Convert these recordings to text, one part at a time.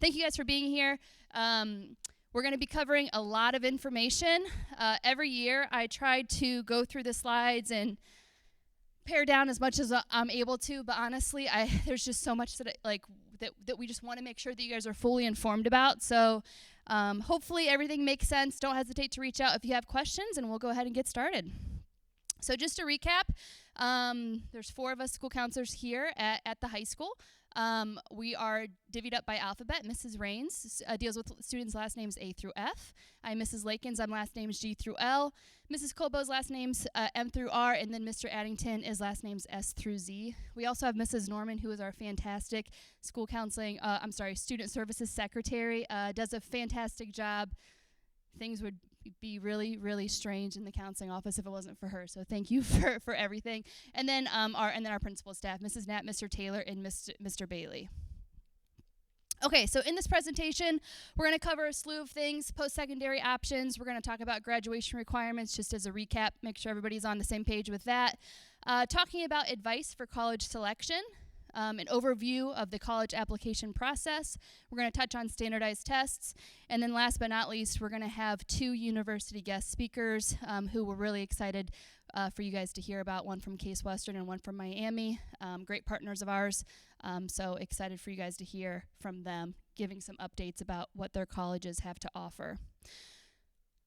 Thank you guys for being here. We're going to be covering a lot of information. Every year I try to go through the slides and pare down as much as I'm able to, but honestly, there's just so much that we just want to make sure that you guys are fully informed about. So hopefully everything makes sense. Don't hesitate to reach out if you have questions, and we'll go ahead and get started. So just to recap, there's 4 of us school counselors here at the high school. We are divvied up by alphabet. Mrs. Rains deals with students' last names A through F. I'm Mrs. Lakins. I'm last names G through L. Mrs. Colbo's last names M through R, and then Mr. Addington is last names S through Z. We also have Mrs. Norman, who is our fantastic student services secretary. Does a fantastic job. Things would be really, really strange in the counseling office if it wasn't for her. So thank you for everything. And then our principal staff, Mrs. Knapp, Mr. Taylor, and Mr. Bailey. Okay, so in this presentation, we're going to cover a slew of things, post-secondary options. We're going to talk about graduation requirements just as a recap, make sure everybody's on the same page with that. Talking about advice for college selection. An overview of the college application process. We're going to touch on standardized tests. And then last but not least, we're going to have 2 university guest speakers who we're really excited for you guys to hear about, one from Case Western and one from Miami. Great partners of ours. So excited for you guys to hear from them, giving some updates about what their colleges have to offer.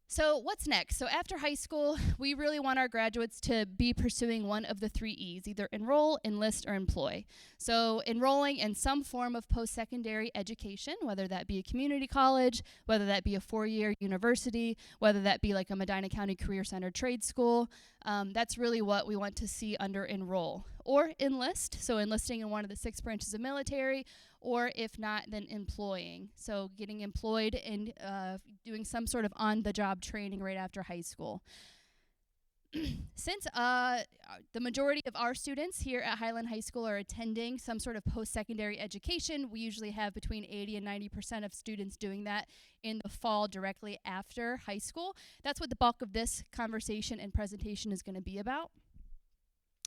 So what's next? So after high school, we really want our graduates to be pursuing one of the 3 E's, either enroll, enlist, or employ. So enrolling in some form of post-secondary education, whether that be a community college, whether that be a 4-year university, whether that be like a Medina County Career Center trade school. That's really what we want to see under enroll. Or enlist, so enlisting in one of the 6 branches of military, or if not, then employing. So getting employed and doing some sort of on-the-job training right after high school. Since the majority of our students here at Highland High School are attending some sort of post-secondary education, we usually have between 80 and 90% of students doing that in the fall directly after high school. That's what the bulk of this conversation and presentation is going to be about.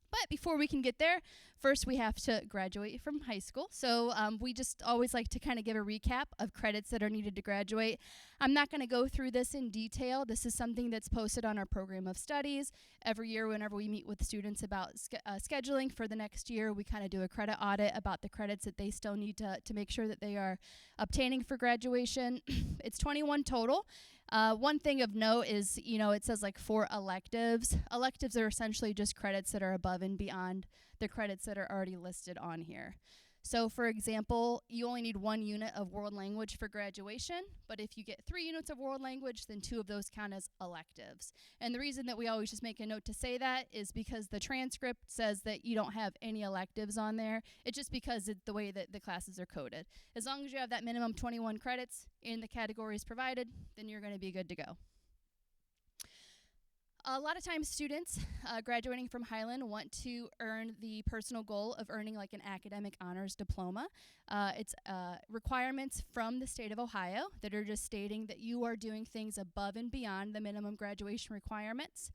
But before we can get there, first we have to graduate from high school. So we just always like to kind of give a recap of credits that are needed to graduate. I'm not going to go through this in detail. This is something that's posted on our program of studies. Every year whenever we meet with students about scheduling for the next year, we kind of do a credit audit about the credits that they still need to make sure that they are obtaining for graduation. It's 21 total. One thing of note is, it says like 4 electives. Electives are essentially just credits that are above and beyond the credits that are already listed on here. So, for example, you only need 1 unit of world language for graduation, but if you get 3 units of world language, then 2 of those count as electives. And the reason that we always just make a note to say that is because the transcript says that you don't have any electives on there. It's just because it's the way that the classes are coded. As long as you have that minimum 21 credits in the categories provided, then you're going to be good to go. A lot of times students graduating from Highland want to earn the personal goal of earning like an academic honors diploma. It's requirements from the state of Ohio that are just stating that you are doing things above and beyond the minimum graduation requirements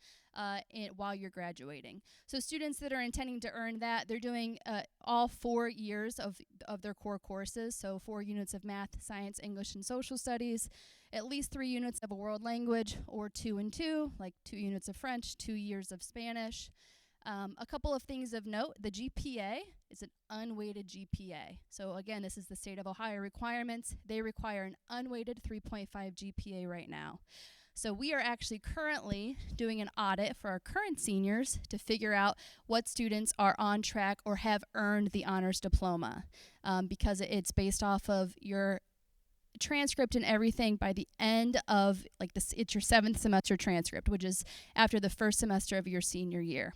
while you're graduating. So students that are intending to earn that, they're doing all 4 years of their core courses, so 4 units of math, science, English, and social studies, at least 3 units of a world language, or 2 and 2, like 2 units of French, 2 years of Spanish. A couple of things of note, the GPA is an unweighted GPA. So again, this is the state of Ohio requirements. They require an unweighted 3.5 GPA right now. So we are actually currently doing an audit for our current seniors to figure out what students are on track or have earned the honors diploma, because it's based off of your transcript and everything by the end of it's your 7th semester transcript, which is after the 1st semester of your senior year.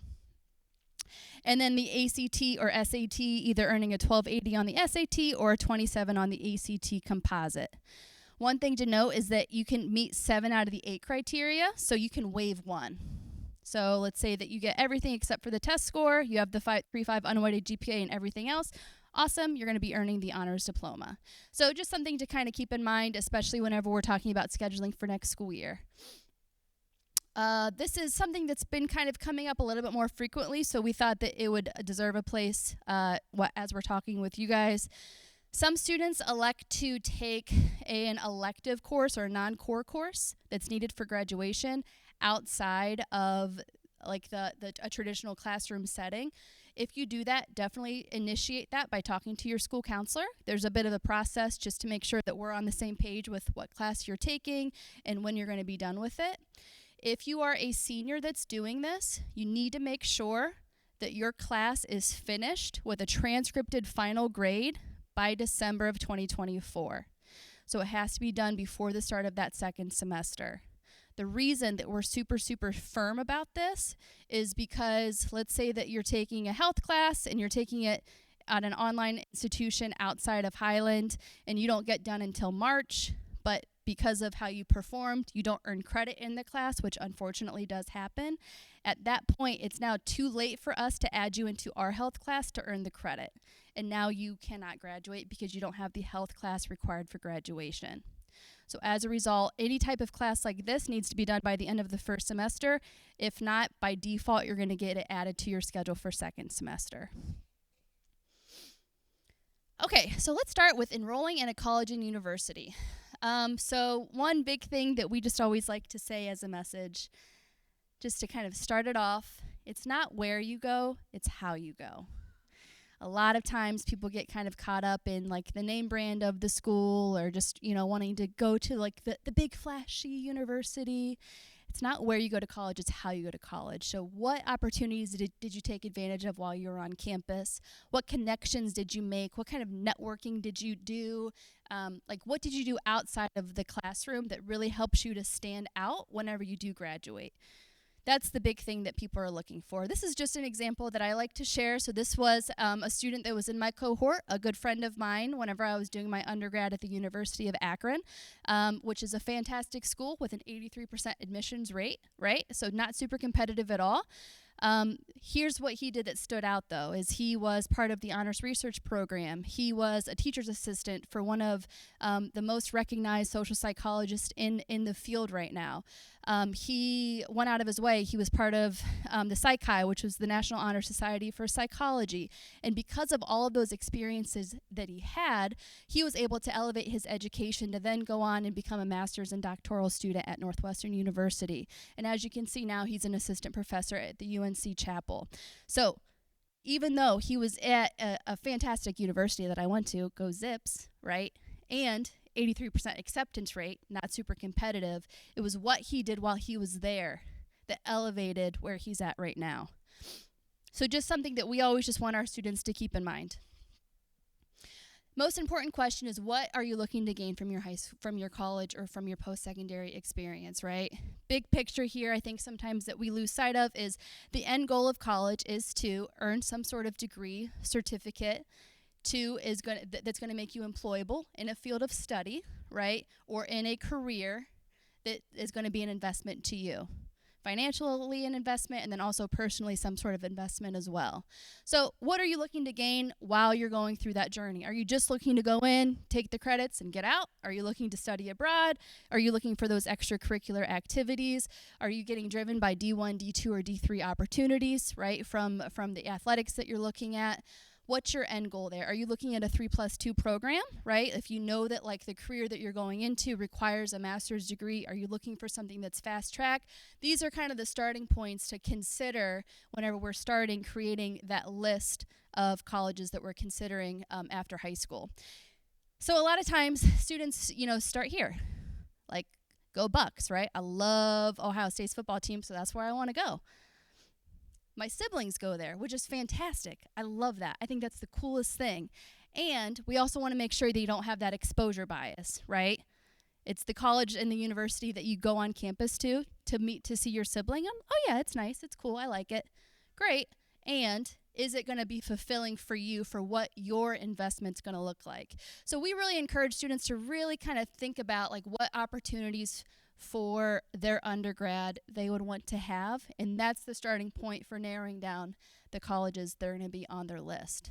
And then the ACT or SAT, either earning a 1280 on the SAT or a 27 on the ACT composite. One thing to note is that you can meet 7 out of the 8 criteria, so you can waive 1. So let's say that you get everything except for the test score, you have the 3.5 unweighted GPA and everything else. Awesome, you're going to be earning the honors diploma. So just something to kind of keep in mind, especially whenever we're talking about scheduling for next school year. This is something that's been kind of coming up a little bit more frequently, so we thought that it would deserve a place as we're talking with you guys. Some students elect to take an elective course or a non-core course that's needed for graduation outside of like a traditional classroom setting. If you do that, definitely initiate that by talking to your school counselor. There's a bit of a process just to make sure that we're on the same page with what class you're taking and when you're going to be done with it. If you are a senior that's doing this, you need to make sure that your class is finished with a transcripted final grade by December of 2024. So it has to be done before the start of that second semester. The reason that we're super, super firm about this is because let's say that you're taking a health class and you're taking it at an online institution outside of Highland and you don't get done until March, but because of how you performed, you don't earn credit in the class, which unfortunately does happen. At that point, it's now too late for us to add you into our health class to earn the credit. And now you cannot graduate because you don't have the health class required for graduation. So as a result, any type of class like this needs to be done by the end of the first semester. If not, by default, you're going to get it added to your schedule for second semester. Okay, so let's start with enrolling in a college and university. So one big thing that we just always like to say as a message, just to kind of start it off, it's not where you go, it's how you go. A lot of times people get kind of caught up in like the name brand of the school or just, wanting to go to like the big flashy university. It's not where you go to college, it's how you go to college. So what opportunities did you take advantage of while you were on campus? What connections did you make? What kind of networking did you do? What did you do outside of the classroom that really helps you to stand out whenever you do graduate? That's the big thing that people are looking for. This is just an example that I like to share. So this was a student that was in my cohort, a good friend of mine, whenever I was doing my undergrad at the University of Akron, which is a fantastic school with an 83% admissions rate, right? So not super competitive at all. Here's what he did that stood out, though, is he was part of the honors research program. He was a teacher's assistant for one of the most recognized social psychologists in the field right now. He went out of his way. He was part of the Psychi, which was the National Honor Society for Psychology. And because of all of those experiences that he had, he was able to elevate his education to then go on and become a master's and doctoral student at Northwestern University. And as you can see now, he's an assistant professor at the UNC Chapel. So even though he was at a fantastic university that I went to, go Zips, right, and 83% acceptance rate, not super competitive, it was what he did while he was there that elevated where he's at right now. So just something that we always just want our students to keep in mind. Most important question is, what are you looking to gain from your college or from your post-secondary experience, right? Big picture here, I think sometimes that we lose sight of is the end goal of college is to earn some sort of degree, certificate. Two is that's going to make you employable in a field of study, right? Or in a career that is going to be an investment to you. Financially an investment, and then also personally some sort of investment as well. So what are you looking to gain while you're going through that journey? Are you just looking to go in, take the credits, and get out? Are you looking to study abroad? Are you looking for those extracurricular activities? Are you getting driven by D1, D2, or D3 opportunities, right, from the athletics that you're looking at? What's your end goal there? Are you looking at a 3+2 program, right? If you know that like the career that you're going into requires a master's degree, are you looking for something that's fast track? These are kind of the starting points to consider whenever we're starting creating that list of colleges that we're considering after high school. So a lot of times students, start here, like go Bucks, right? I love Ohio State's football team, so that's where I want to go. My siblings go there, which is fantastic. I love that. I think that's the coolest thing. And we also want to make sure that you don't have that exposure bias, right? It's the college and the university that you go on campus to see your sibling. Oh yeah, it's nice. It's cool. I like it. Great. And is it going to be fulfilling for you for what your investment's going to look like? So we really encourage students to really kind of think about like what opportunities for their undergrad they would want to have, and that's the starting point for narrowing down the colleges that are going to be on their list.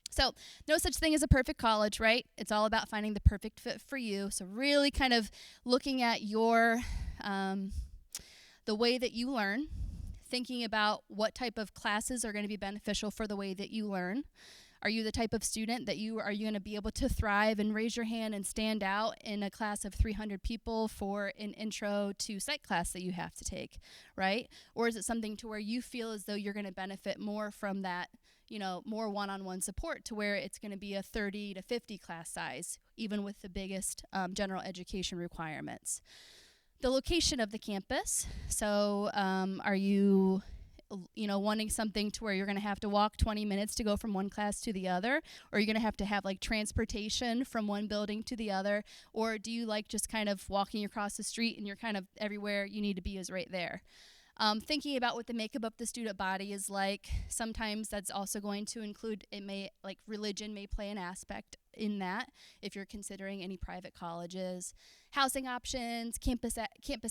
So no such thing as a perfect college, right? It's all about finding the perfect fit for you. So really kind of looking at your the way that you learn, thinking about what type of classes are going to be beneficial for the way that you learn. Are you the type of student that you going to be able to thrive and raise your hand and stand out in a class of 300 people for an intro to psych class that you have to take, right? Or is it something to where you feel as though you're going to benefit more from that, more one-on-one support, to where it's going to be a 30 to 50 class size, even with the biggest general education requirements? The location of the campus. So are you wanting something to where you're going to have to walk 20 minutes to go from one class to the other? Or are you going to have like transportation from one building to the other? Or do you like just kind of walking across the street and you're kind of everywhere you need to be is right there? Thinking about what the makeup of the student body is like, sometimes that's also going to include, religion may play an aspect in that if you're considering any private colleges. Housing options, campus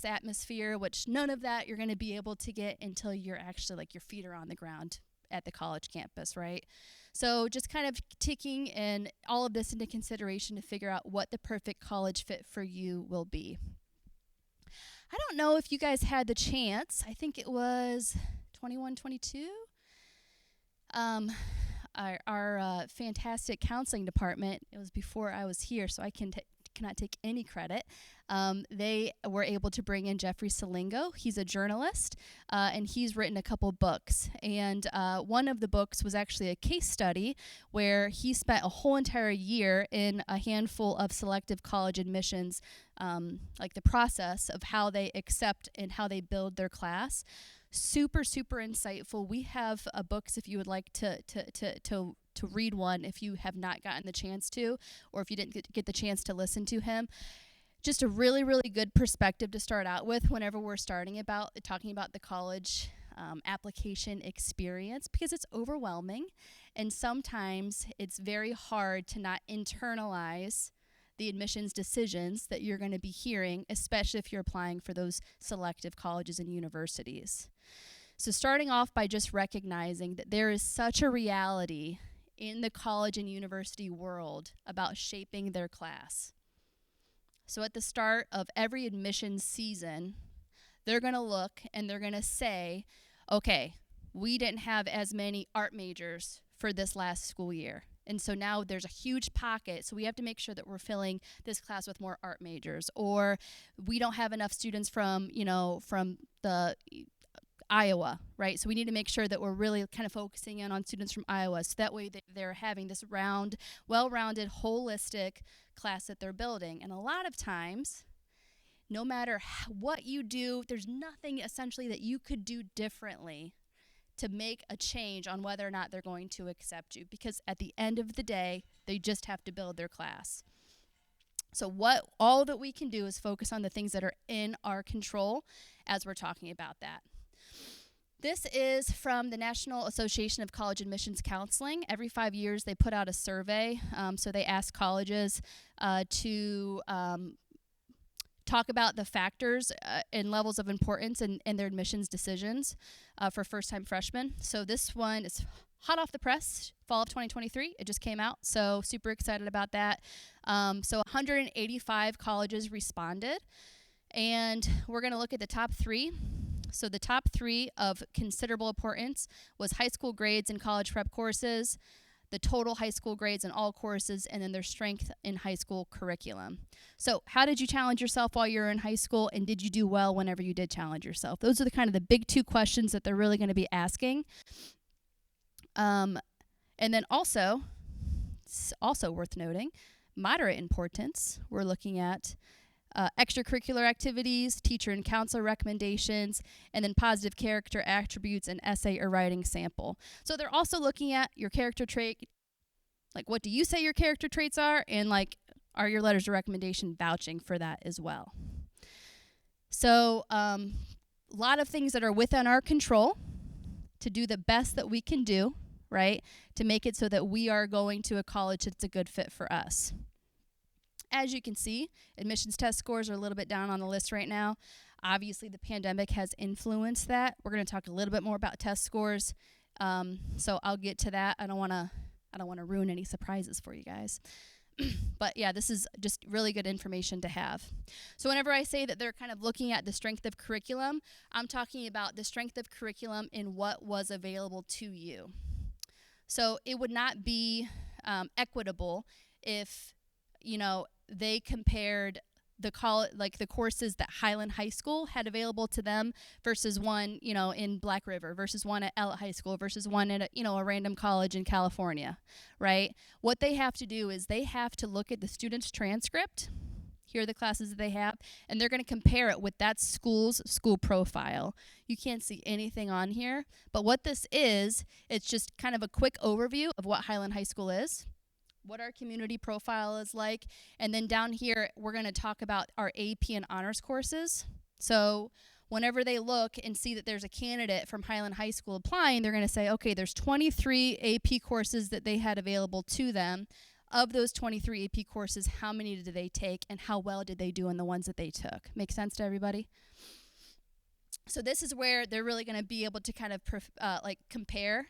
atmosphere, which none of that you're going to be able to get until you're actually your feet are on the ground at the college campus, right? So just kind of taking in all of this into consideration to figure out what the perfect college fit for you will be. I don't know if you guys had the chance, I think it was 21, 22. Our fantastic counseling department, it was before I was here, so I cannot take any credit. They were able to bring in Jeffrey Salingo. He's a journalist, and he's written a couple books. And one of the books was actually a case study where he spent a whole entire year in a handful of selective college admissions, the process of how they accept and how they build their class. Super, super insightful. We have books if you would like to read one if you have not gotten the chance to, or if you didn't get the chance to listen to him. Just a really, really good perspective to start out with whenever we're talking about the college application experience, because it's overwhelming, and sometimes it's very hard to not internalize the admissions decisions that you're going to be hearing, especially if you're applying for those selective colleges and universities. So starting off by just recognizing that there is such a reality in the college and university world about shaping their class. So at the start of every admissions season, they're going to look and they're going to say, okay, we didn't have as many art majors for this last school year. And so now there's a huge pocket, so we have to make sure that we're filling this class with more art majors. Or we don't have enough students from the Iowa, right? So we need to make sure that we're really kind of focusing in on students from Iowa, so that way they're having this well-rounded, holistic class that they're building. And a lot of times, no matter what you do, there's nothing essentially that you could do differently to make a change on whether or not they're going to accept you, because at the end of the day, they just have to build their class. So all that we can do is focus on the things that are in our control as we're talking about that. This is from the National Association of College Admissions Counseling. Every 5 years, they put out a survey. So they ask colleges to talk about the factors and levels of importance in their admissions decisions for first-time freshmen. So this one is hot off the press, fall of 2023. It just came out, so super excited about that. So 185 colleges responded, and we're going to look at the top three. So the top three of considerable importance was high school grades in college prep courses, the total high school grades in all courses, and then their strength in high school curriculum. So how did you challenge yourself while you were in high school, and did you do well whenever you did challenge yourself? Those are the big two questions that they're really going to be asking. And then also worth noting, moderate importance, we're looking at extracurricular activities, teacher and counselor recommendations, and then positive character attributes and essay or writing sample. So they're also looking at your character trait, like what do you say your character traits are, and are your letters of recommendation vouching for that as well. So a lot of things that are within our control to do the best that we can do, right, to make it so that we are going to a college that's a good fit for us. As you can see, admissions test scores are a little bit down on the list right now. Obviously, the pandemic has influenced that. We're going to talk a little bit more about test scores, so I'll get to that. I don't want to ruin any surprises for you guys. But yeah, this is just really good information to have. So whenever I say that they're kind of looking at the strength of curriculum, I'm talking about the strength of curriculum in what was available to you. So it would not be equitable if, they compared the courses that Highland High School had available to them versus one, in Black River, versus one at Ellett High School, versus one at a random college in California, right? What they have to do is they have to look at the student's transcript. Here are the classes that they have, and they're going to compare it with that school's school profile. You can't see anything on here, but what this is, it's just kind of a quick overview of what Highland High School is, what our community profile is like, and then down here, we're going to talk about our AP and honors courses. So whenever they look and see that there's a candidate from Highland High School applying, they're going to say, okay, there's 23 AP courses that they had available to them. Of those 23 AP courses, how many did they take and how well did they do in the ones that they took? Make sense to everybody? So this is where they're really going to be able to kind of compare,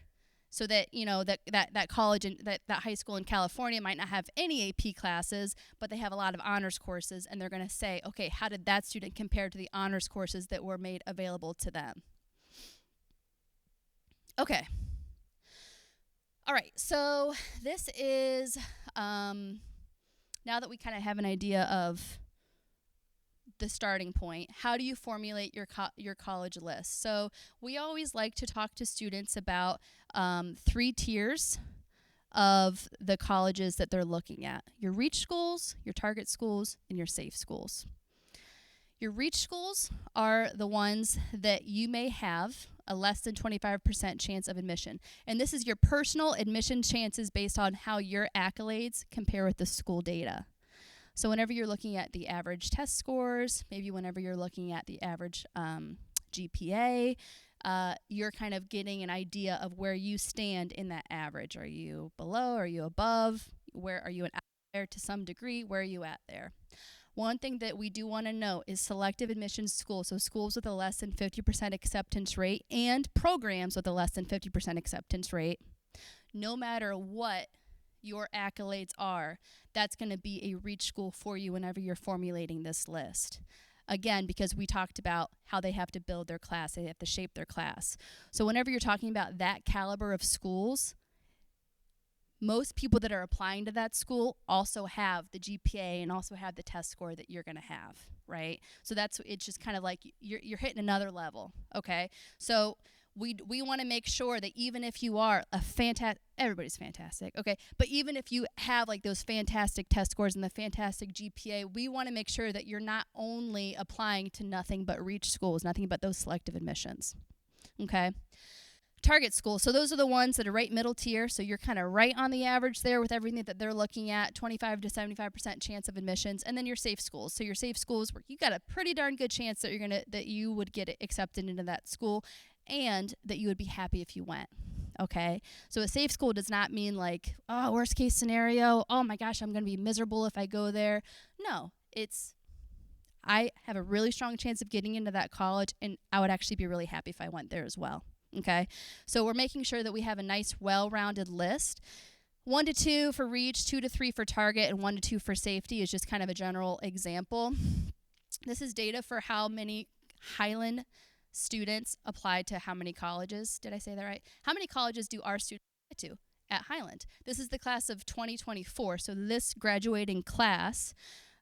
so that that college and that high school in California might not have any AP classes, but they have a lot of honors courses, and they're going to say, okay, how did that student compare to the honors courses that were made available to them? Okay. All right, so this is, now that we kind of have an idea of the starting point, how do you formulate your college list? So we always like to talk to students about 3 tiers of the colleges that they're looking at: your reach schools, your target schools, and your safe schools. Your reach schools are the ones that you may have a less than 25% chance of admission. And this is your personal admission chances based on how your accolades compare with the school data. So whenever you're looking at the average test scores, maybe whenever you're looking at the average GPA, you're kind of getting an idea of where you stand in that average. Are you below? Are you above? Where are you an outlier to some degree? Where are you at there? One thing that we do want to note is selective admissions schools, so schools with a less than 50% acceptance rate and programs with a less than 50% acceptance rate. No matter what your accolades are, that's going to be a reach school for you whenever you're formulating this list. Again, because we talked about how they have to build their class, they have to shape their class. So whenever you're talking about that caliber of schools, most people that are applying to that school also have the GPA and also have the test score that you're going to have, right? So it's just kind of like you're hitting another level, okay? So we want to make sure that even if you are everybody's fantastic, okay? But even if you have like those fantastic test scores and the fantastic GPA, we want to make sure that you're not only applying to nothing but reach schools, nothing but those selective admissions, okay? Target schools, so those are the ones that are right middle tier, so you're kind of right on the average there with everything that they're looking at, 25 to 75% chance of admissions. And then your safe schools, so your safe schools, you got a pretty darn good chance that you would get accepted into that school and that you would be happy if you went, okay? So a safe school does not mean like, oh, worst case scenario, oh my gosh, I'm going to be miserable if I go there. No, I have a really strong chance of getting into that college, and I would actually be really happy if I went there as well. Okay, so we're making sure that we have a nice, well-rounded list. 1 to 2 for reach, 2 to 3 for target, and 1 to 2 for safety is just kind of a general example. This is data for how many Highland students applied to how many colleges. Did I say that right? How many colleges do our students apply to at Highland? This is the class of 2024, so this graduating class,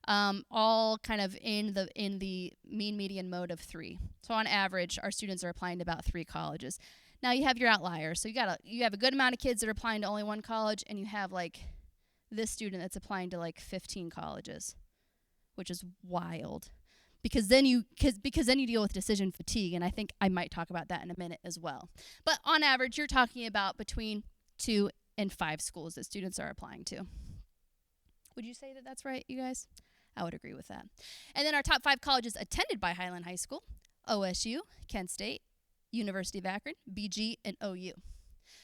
all kind of in the mean median mode of 3. So on average, our students are applying to about 3 colleges. Now you have your outliers. So you have a good amount of kids that are applying to only 1 college, and you have like this student that's applying to like 15 colleges, which is wild. Because then you deal with decision fatigue, and I think I might talk about that in a minute as well. But on average, you're talking about between 2 and 5 schools that students are applying to. Would you say that that's right, you guys? I would agree with that. And then our top 5 colleges attended by Highland High School: OSU, Kent State, University of Akron, BG, and OU.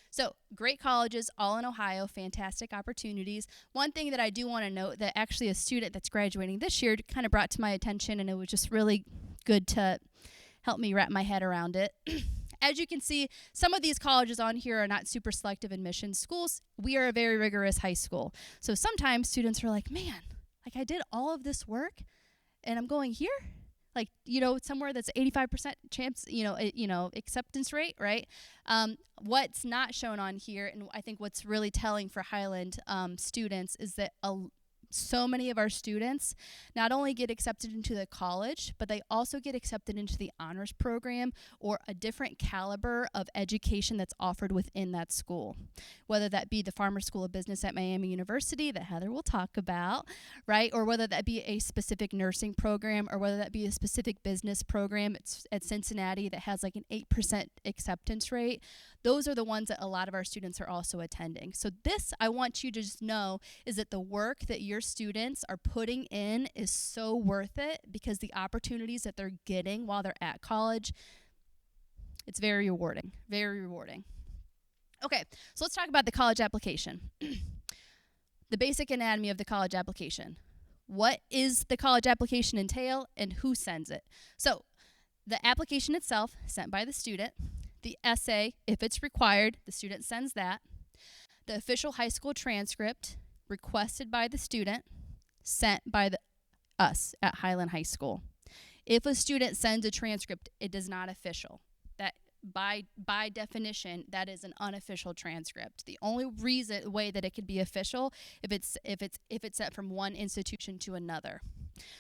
So great colleges, all in Ohio, fantastic opportunities. One thing that I do want to note that actually a student that's graduating this year kind of brought to my attention, and it was just really good to help me wrap my head around it. As you can see, some of these colleges on here are not super selective admissions schools. We are a very rigorous high school. So sometimes students are like, man, like I did all of this work and I'm going here? like, somewhere that's 85% chance, acceptance rate, right? What's not shown on here, and I think what's really telling for Highland students, is that so many of our students not only get accepted into the college, but they also get accepted into the honors program or a different caliber of education that's offered within that school. Whether that be the Farmer School of Business at Miami University that Heather will talk about, right? Or whether that be a specific nursing program, or whether that be a specific business program at Cincinnati that has like an 8% acceptance rate. Those are the ones that a lot of our students are also attending. So this, I want you to just know, is that the work that your students are putting in is so worth it, because the opportunities that they're getting while they're at college, it's very rewarding, very rewarding. Okay, so let's talk about the college application. The basic anatomy of the college application. What is the college application entail, and who sends it? So the application itself, sent by the student. The essay, if it's required, the student sends that. The official high school transcript, requested by the student, sent by us at Highland High School. If a student sends a transcript, it is not official. That by definition, that is an unofficial transcript. The only way that it could be official if it's sent from one institution to another.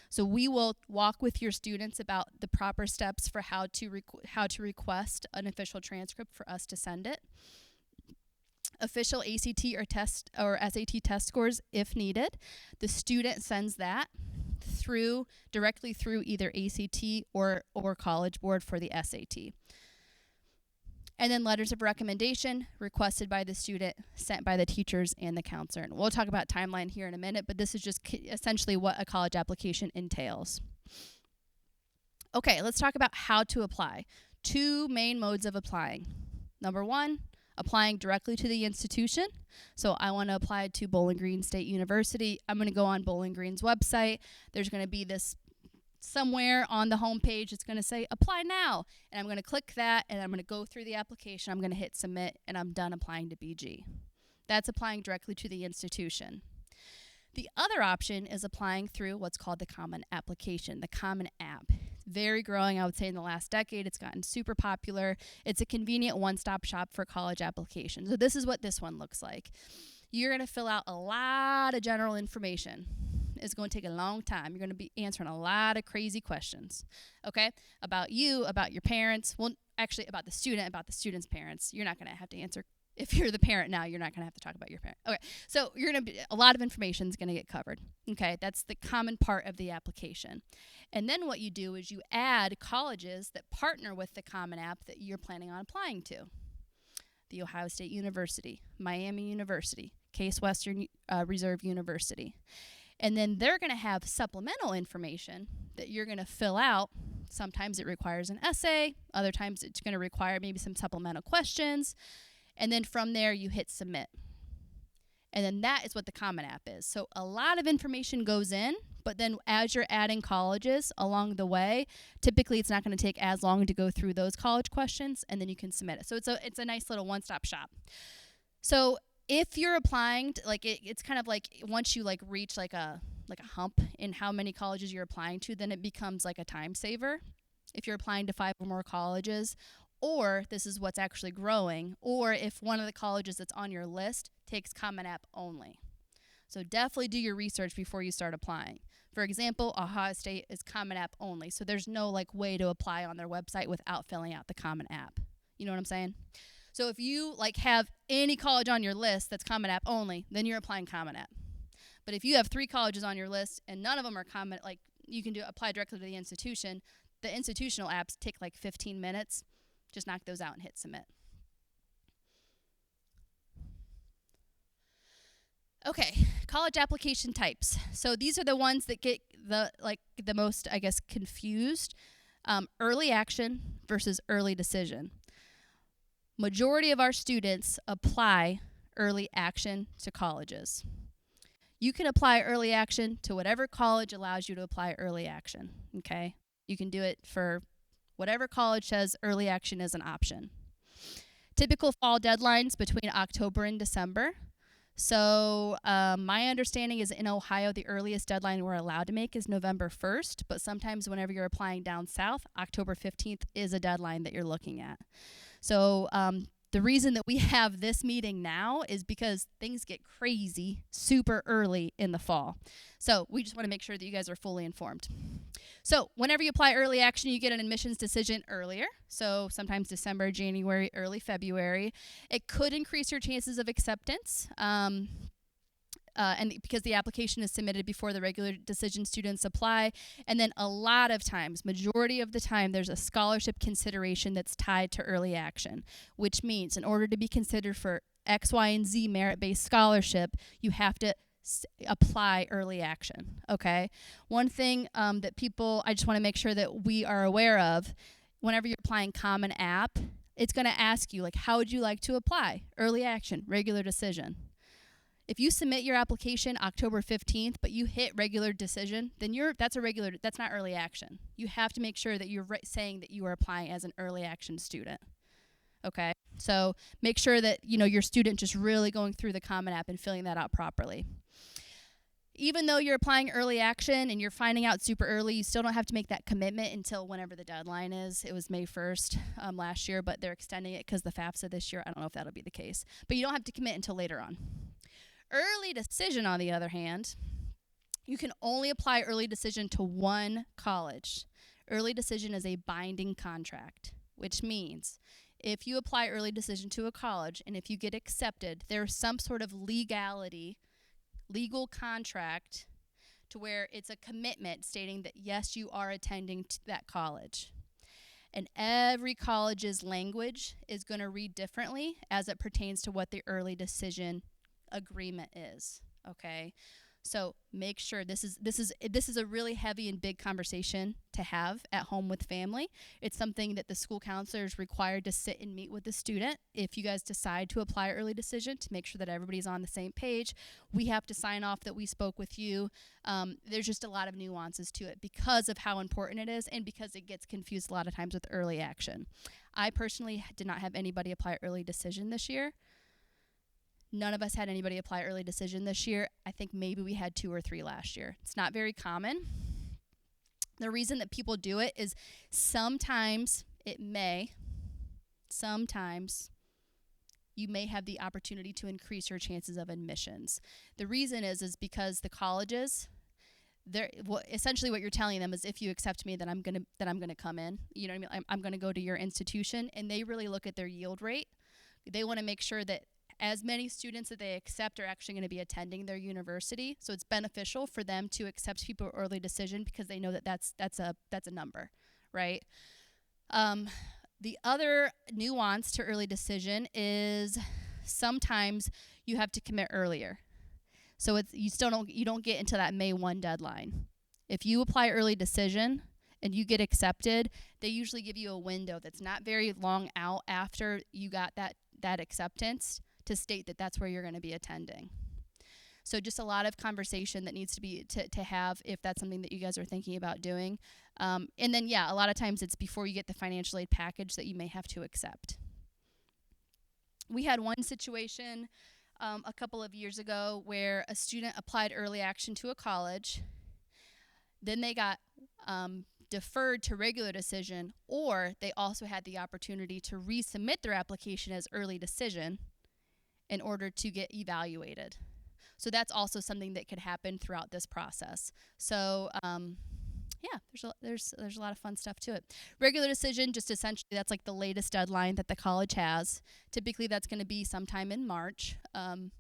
So we will walk with your students about the proper steps for how to request an official transcript for us to send it. Official ACT or SAT test scores if needed. The student sends that directly through either ACT or College Board for the SAT. And then letters of recommendation requested by the student, sent by the teachers and the counselor. And we'll talk about timeline here in a minute, but this is just essentially what a college application entails. Okay, let's talk about how to apply. 2 main modes of applying. Number 1, applying directly to the institution. So I want to apply to Bowling Green State University. I'm going to go on Bowling Green's website. There's going to be this somewhere on the home page, it's going to say apply now, and I'm going to click that, and I'm going to go through the application. I'm going to hit submit, and I'm done applying to BG. That's applying directly to the institution. The other option is applying through what's called the Common Application, the Common App. Very growing, I would say, in the last decade. It's gotten super popular. It's a convenient one-stop shop for college applications. So this is what this one looks like. You're going to fill out a lot of general information. It's going to take a long time. You're going to be answering a lot of crazy questions, okay? About you, about your parents. Well, actually, about the student's parents. You're not going to have to answer. If you're the parent now, you're not going to have to talk about your parent. Okay, so a lot of information is going to get covered, okay? That's the common part of the application. And then what you do is you add colleges that partner with the Common App that you're planning on applying to. The Ohio State University, Miami University, Case Western Reserve University. And then they're going to have supplemental information that you're going to fill out. Sometimes it requires an essay. Other times it's going to require maybe some supplemental questions. And then from there, you hit submit. And then that is what the Common App is. So a lot of information goes in, but then as you're adding colleges along the way, typically it's not going to take as long to go through those college questions, and then you can submit it. So it's a nice little one-stop shop. So if you're applying, it's kind of like once you reach like a hump in how many colleges you're applying to, then it becomes like a time saver. If you're applying to 5 or more colleges, or this is what's actually growing, or if one of the colleges that's on your list takes Common App only. So definitely do your research before you start applying. For example, Ohio State is Common App only, so there's no way to apply on their website without filling out the Common App. You know what I'm saying? So if you have any college on your list that's Common App only, then you're applying Common App. But if you have 3 colleges on your list and none of them are Common, you can apply directly to the institution. The institutional apps take 15 minutes. Just knock those out and hit submit. Okay, college application types. So these are the ones that get the most, I guess, confused. Early action versus early decision. Majority of our students apply early action to colleges. You can apply early action to whatever college allows you to apply early action, okay? You can do it for whatever college says early action is an option. Typical fall deadlines between October and December. So my understanding is in Ohio, the earliest deadline we're allowed to make is November 1st, but sometimes whenever you're applying down south, October 15th is a deadline that you're looking at. So the reason that we have this meeting now is because things get crazy super early in the fall. So we just want to make sure that you guys are fully informed. So whenever you apply early action, you get an admissions decision earlier. So sometimes December, January, early February. It could increase your chances of acceptance. And because the application is submitted before the regular decision students apply. And then a lot of times, majority of the time, there's a scholarship consideration that's tied to early action, which means in order to be considered for X, Y, and Z merit-based scholarship, you have to apply early action, okay? One thing that I just want to make sure that we are aware of, whenever you're applying Common App, it's going to ask you, like, how would you like to apply? Early action, regular decision. If you submit your application October 15th, but you hit regular decision, then that's not early action. You have to make sure that you're saying that you are applying as an early action student. Okay? So make sure that, your student just really going through the Common App and filling that out properly. Even though you're applying early action and you're finding out super early, you still don't have to make that commitment until whenever the deadline is. It was May 1st last year, but they're extending it because the FAFSA this year. I don't know if that'll be the case. But you don't have to commit until later on. Early decision, on the other hand, you can only apply early decision to one college. Early decision is a binding contract, which means if you apply early decision to a college and if you get accepted, there's some sort of legal contract to where it's a commitment stating that, yes, you are attending that college. And every college's language is going to read differently as it pertains to what the early decision agreement is, okay? So make sure this is a really heavy and big conversation to have at home with family. It's something that the school counselor is required to sit and meet with the student. If you guys decide to apply early decision, to make sure that everybody's on the same page, we have to sign off that we spoke with you. There's just a lot of nuances to it because of how important it is and because it gets confused a lot of times with early action. I personally did not have anybody apply early decision this year. None of us had anybody apply early decision this year. I think maybe we had 2 or 3 last year. It's not very common. The reason that people do it is sometimes you may have the opportunity to increase your chances of admissions. The reason is because the colleges, essentially what you're telling them is, if you accept me, then I'm gonna come in. You know what I mean? I'm gonna go to your institution, and they really look at their yield rate. They want to make sure that as many students that they accept are actually going to be attending their university. So it's beneficial for them to accept people early decision because they know that that's a number, right? The other nuance to early decision is sometimes you have to commit earlier. So you don't get into that May 1 deadline. If you apply early decision and you get accepted, they usually give you a window that's not very long out after you got that acceptance to state that that's where you're going to be attending. So just a lot of conversation that needs to be to have if that's something that you guys are thinking about doing. And then, a lot of times it's before you get the financial aid package that you may have to accept. We had one situation a couple of years ago where a student applied early action to a college. Then they got deferred to regular decision, or they also had the opportunity to resubmit their application as early decision in order to get evaluated. So that's also something that could happen throughout this process. So there's a lot of fun stuff to it. Regular decision, just essentially that's like the latest deadline that the college has. Typically that's going to be sometime in March. And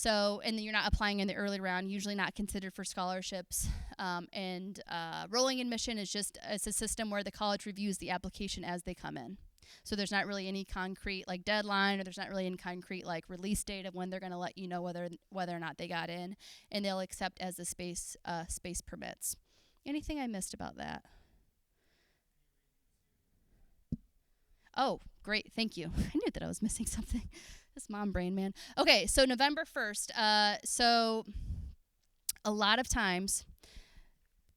then you're not applying in the early round, usually not considered for scholarships. Rolling admission is it's a system where the college reviews the application as they come in. So there's not really any concrete deadline, or there's not really any concrete release date of when they're going to let you know whether or not they got in, and they'll accept as the space permits. Anything I missed about that? Oh, great, thank you. I knew that I was missing something. This mom brain, man. Okay, so November 1st. So a lot of times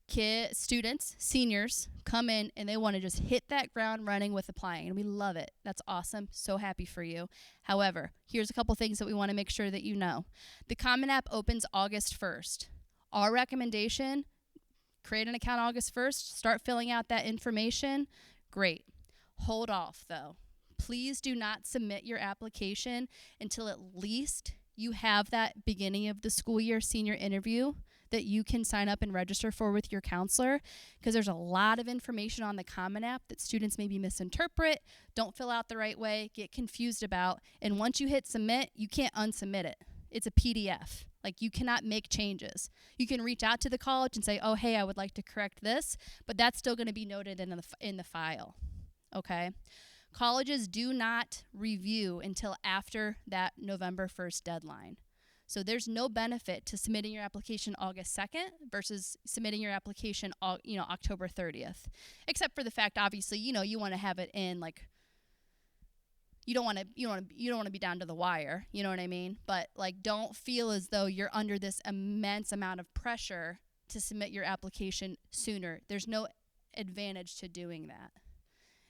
Students, seniors, come in and they want to just hit that ground running with applying, and we love it. That's awesome. So happy for you. However, here's a couple things that we want to make sure that you know. The Common App opens August 1st. Our recommendation, create an account August 1st, start filling out that information. Great. Hold off, though. Please do not submit your application until at least you have that beginning of the school year senior interview that you can sign up and register for with your counselor, because there's a lot of information on the Common App that students maybe misinterpret, don't fill out the right way, get confused about, and once you hit submit, you can't unsubmit it. It's a PDF. Like, you cannot make changes. You can reach out to the college and say, oh, hey, I would like to correct this, but that's still going to be noted in the file, okay? Colleges do not review until after that November 1st deadline. So there's no benefit to submitting your application August 2nd versus submitting your application, October 30th. Except for the fact, obviously, you want to have it in, like, you don't want to be down to the wire, you know what I mean? But, like, don't feel as though you're under this immense amount of pressure to submit your application sooner. There's no advantage to doing that.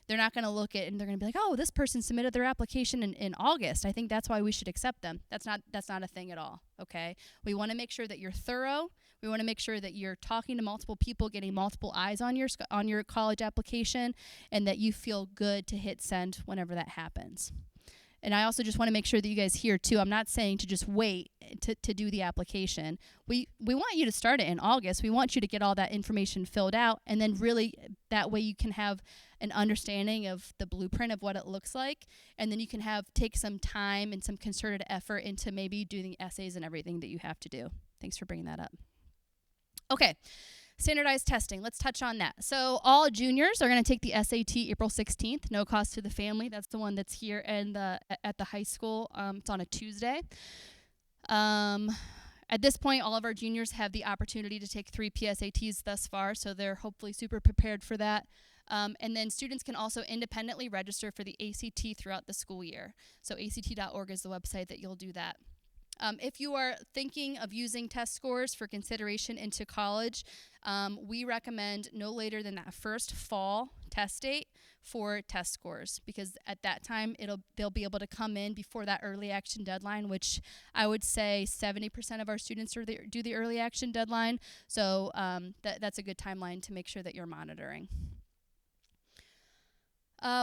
They're not going to look at it and they're going to be like, oh, this person submitted their application in August. I think that's why we should accept them. That's not a thing at all, okay? We want to make sure that you're thorough. We want to make sure that you're talking to multiple people, getting multiple eyes on your college application, and that you feel good to hit send whenever that happens. And I also just want to make sure that you guys hear, too, I'm not saying to just wait to do the application. We want you to start it in August. We want you to get all that information filled out, and then really that way you can have an understanding of the blueprint of what it looks like, and then you can take some time and some concerted effort into maybe doing the essays and everything that you have to do. Thanks for bringing that up. Okay. Standardized testing, let's touch on that. So all juniors are going to take the SAT April 16th, no cost to the family. That's the one that's here at the high school. It's on a Tuesday. At this point, all of our juniors have the opportunity to take 3 PSATs thus far, so they're hopefully super prepared for that. And then students can also independently register for the ACT throughout the school year. So ACT.org is the website that you'll do that. If you are thinking of using test scores for consideration into college, we recommend no later than that first fall test date for test scores, because at that time they'll be able to come in before that early action deadline, which I would say 70% of our students do the early action deadline. So that's a good timeline to make sure that you're monitoring.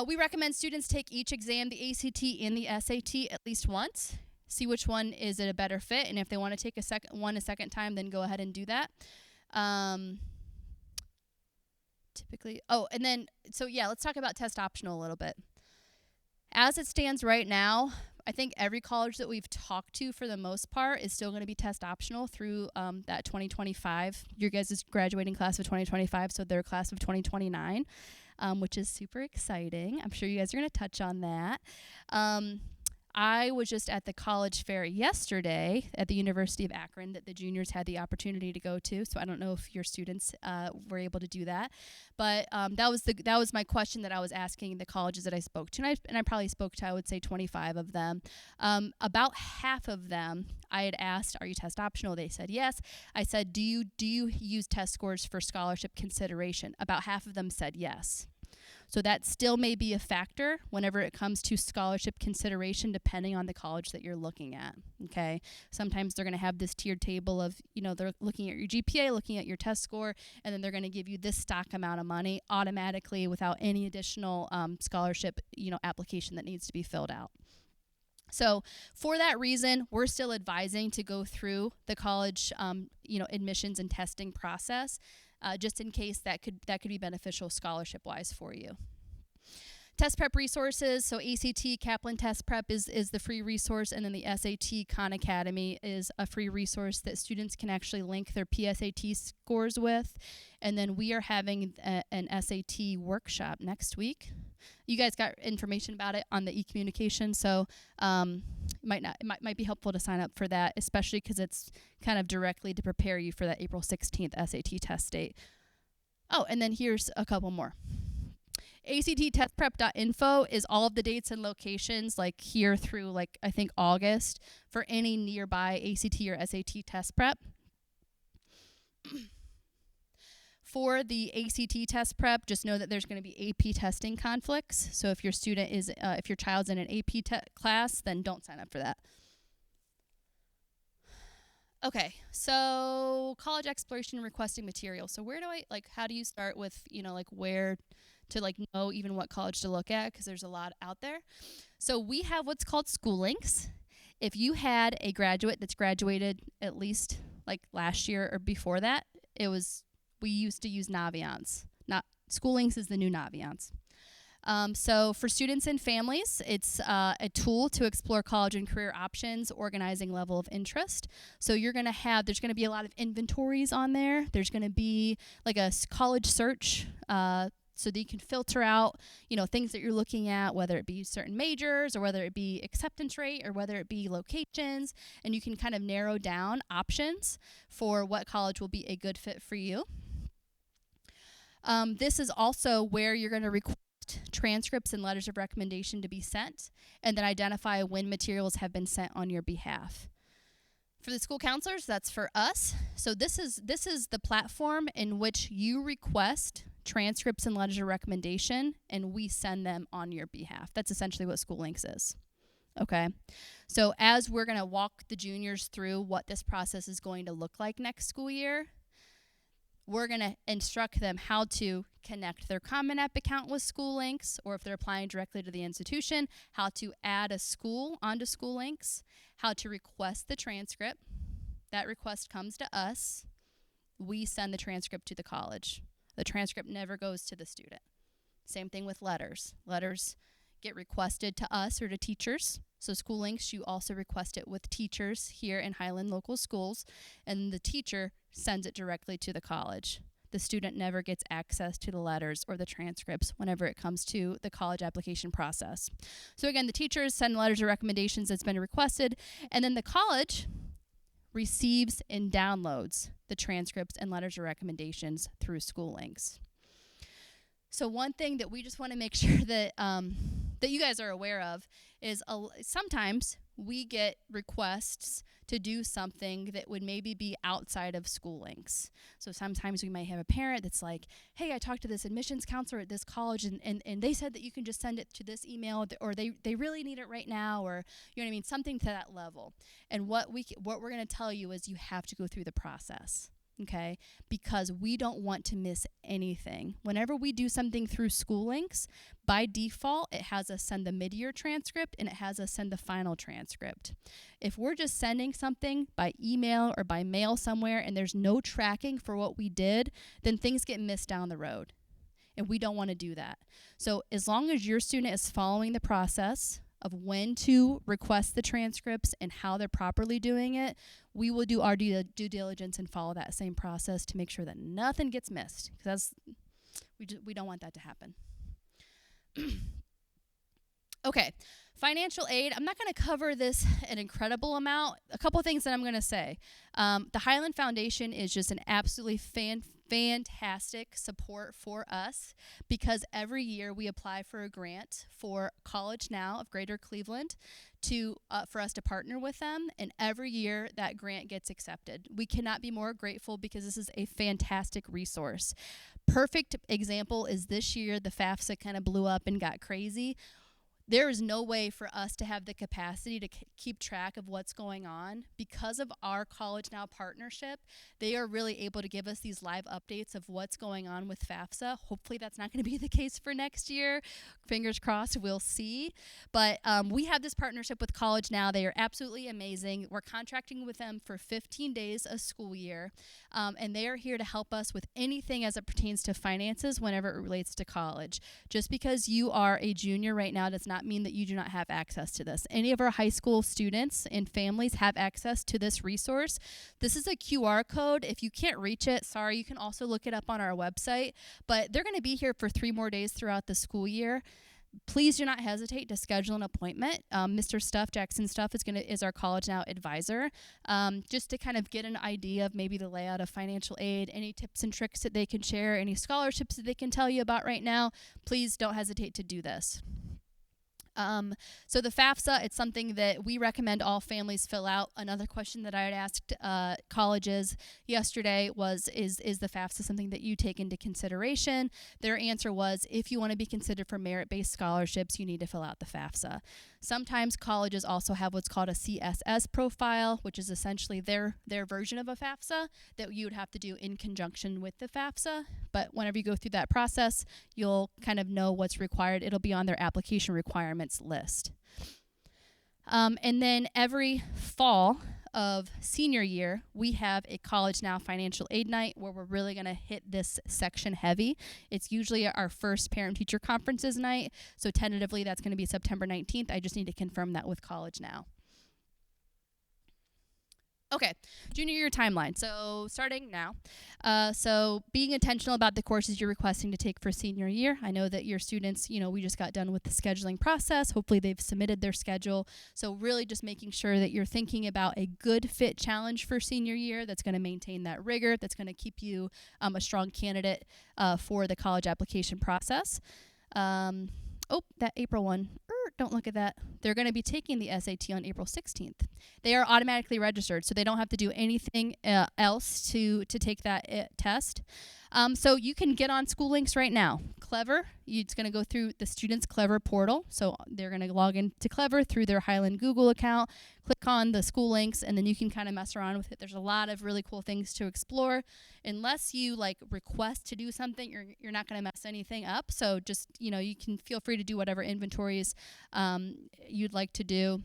We recommend students take each exam, the ACT and the SAT, at least once. See which one is a better fit, and if they want to take a second time, then go ahead and do that. Let's talk about test optional a little bit. As it stands right now, I think every college that we've talked to, for the most part, is still going to be test optional through that 2025. Your guys' graduating class of 2025, so their class of 2029, which is super exciting. I'm sure you guys are going to touch on that. I was just at the college fair yesterday at the University of Akron that the juniors had the opportunity to go to. So I don't know if your students were able to do that, but that was my question that I was asking the colleges that I spoke to, and I probably spoke to, I would say, 25 of them. About half of them I had asked, "Are you test optional?" They said yes. I said, "Do you use test scores for scholarship consideration?" About half of them said yes. So that still may be a factor whenever it comes to scholarship consideration, depending on the college that you're looking at, okay? Sometimes they're going to have this tiered table of, they're looking at your GPA, looking at your test score, and then they're going to give you this stock amount of money automatically without any additional scholarship, application that needs to be filled out. So for that reason, we're still advising to go through the college, admissions and testing process, just in case that could be beneficial scholarship-wise for you. Test prep resources, so ACT Kaplan Test Prep is the free resource, and then the SAT Khan Academy is a free resource that students can actually link their PSAT scores with. And then we are having an SAT workshop next week. You guys got information about it on the e-communication, so it might be helpful to sign up for that, especially because it's kind of directly to prepare you for that April 16th SAT test date. Oh, and then here's a couple more. ACTtestprep.info is all of the dates and locations, like here through, I think August, for any nearby ACT or SAT test prep. For the ACT test prep, just know that there's going to be AP testing conflicts. So if your student is, if your child's in an AP class, then don't sign up for that. Okay, so college exploration requesting material. So where do I, how do you start with, where to, know even what college to look at? Because there's a lot out there. So we have what's called school links. If you had a graduate that's graduated at least, last year or before that, we used to use Naviance. School links is the new Naviance. So for students and families, it's a tool to explore college and career options, organizing level of interest. So there's going to be a lot of inventories on there. There's going to be a college search, so that you can filter out, things that you're looking at, whether it be certain majors or whether it be acceptance rate or whether it be locations, and you can kind of narrow down options for what college will be a good fit for you. This is also where you're going to request transcripts and letters of recommendation to be sent, and then identify when materials have been sent on your behalf. For the school counselors, that's for us. So this is the platform in which you request transcripts and letters of recommendation, and we send them on your behalf. That's essentially what School Links is. Okay, so as we're going to walk the juniors through what this process is going to look like next school year, we're going to instruct them how to connect their Common App account with School Links, or if they're applying directly to the institution, how to add a school onto School Links, how to request the transcript. That request comes to us. We send the transcript to the college. The transcript never goes to the student. Same thing with letters. Letters get requested to us or to teachers. So School Links, you also request it with teachers here in Highland local schools, and the teacher sends it directly to the college. The student never gets access to the letters or the transcripts whenever it comes to the college application process. So again, the teachers send letters of recommendations that's been requested, and then the college receives and downloads the transcripts and letters of recommendations through School Links. So one thing that we just want to make sure that that you guys are aware of is sometimes we get requests to do something that would maybe be outside of School Links. So sometimes we might have a parent that's like, hey, I talked to this admissions counselor at this college, and they said that you can just send it to this email, or they really need it right now, or something to that level. And what we're going to tell you is you have to go through the process. Okay, because we don't want to miss anything. Whenever we do something through School Links, by default, it has us send the mid-year transcript and it has us send the final transcript. If we're just sending something by email or by mail somewhere and there's no tracking for what we did, then things get missed down the road. And we don't want to do that. So as long as your student is following the process of when to request the transcripts and how they're properly doing it, we will do our due diligence and follow that same process to make sure that nothing gets missed, because we don't want that to happen. Okay, financial aid. I'm not going to cover this an incredible amount. A couple things that I'm going to say. The Highland Foundation is just an absolutely fantastic support for us, because every year we apply for a grant for College Now of Greater Cleveland for us to partner with them, and every year that grant gets accepted. We cannot be more grateful because this is a fantastic resource. Perfect example is this year the FAFSA kind of blew up and got crazy. There is no way for us to have the capacity to keep track of what's going on. Because of our College Now partnership, they are really able to give us these live updates of what's going on with FAFSA. Hopefully that's not going to be the case for next year. Fingers crossed, we'll see. But we have this partnership with College Now. They are absolutely amazing. We're contracting with them for 15 days a school year, and they are here to help us with anything as it pertains to finances whenever it relates to college. Just because you are a junior right now does not mean that you do not have access to this. Any of our high school students and families have access to this resource. This is a QR code. If you can't reach it, sorry, you can also look it up on our website, but they're going to be here for 3 more days throughout the school year. Please do not hesitate to schedule an appointment. Mr. Jackson Stuff is our College Now advisor, just to kind of get an idea of maybe the layout of financial aid, any tips and tricks that they can share, any scholarships that they can tell you about right now. Please don't hesitate to do this. So the FAFSA, it's something that we recommend all families fill out. Another question that I had asked colleges yesterday was, is the FAFSA something that you take into consideration? Their answer was, if you want to be considered for merit-based scholarships, you need to fill out the FAFSA. Sometimes colleges also have what's called a CSS profile, which is essentially their version of a FAFSA that you would have to do in conjunction with the FAFSA. But whenever you go through that process, you'll kind of know what's required. It'll be on their application requirements list. And then every fall of senior year, we have a College Now financial aid night where we're really going to hit this section heavy. It's usually our first parent-teacher conferences night, so tentatively that's going to be September 19th. I just need to confirm that with College Now. Okay, junior year timeline. So starting now. So being intentional about the courses you're requesting to take for senior year. I know that your students, we just got done with the scheduling process. Hopefully they've submitted their schedule. So really just making sure that you're thinking about a good fit challenge for senior year that's going to maintain that rigor, that's going to keep you a strong candidate for the college application process. That April one. Don't look at that. They're going to be taking the SAT on April 16th. They are automatically registered, so they don't have to do anything else to take that test. So you can get on School Links right now. Clever, it's going to go through the student's Clever portal. So they're going to log into Clever through their Highland Google account, click on the School Links, and then you can kind of mess around with it. There's a lot of really cool things to explore. Unless you request to do something, you're not going to mess anything up. So just, you can feel free to do whatever inventories you'd like to do.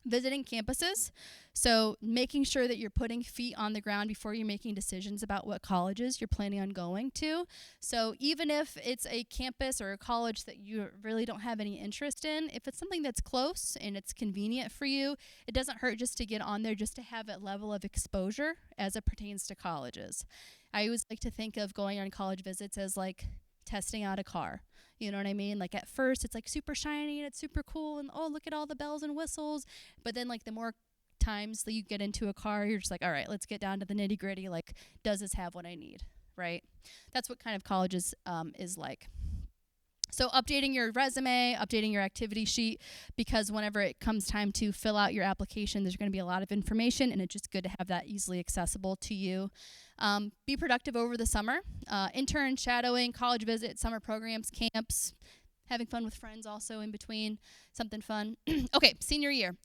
Visiting campuses, so making sure that you're putting feet on the ground before you're making decisions about what colleges you're planning on going to. So even if it's a campus or a college that you really don't have any interest in, if it's something that's close and it's convenient for you, it doesn't hurt just to get on there, just to have that level of exposure as it pertains to colleges. I always like to think of going on college visits as testing out a car. You know what I mean? At first it's super shiny and it's super cool and look at all the bells and whistles. But then the more times that you get into a car, you're just all right, let's get down to the nitty gritty. Does this have what I need? Right? That's what kind of colleges is like. So updating your resume, updating your activity sheet, because whenever it comes time to fill out your application, there's going to be a lot of information, and it's just good to have that easily accessible to you. Be productive over the summer. Intern, shadowing, college visits, summer programs, camps, having fun with friends also in between, something fun. Okay, senior year.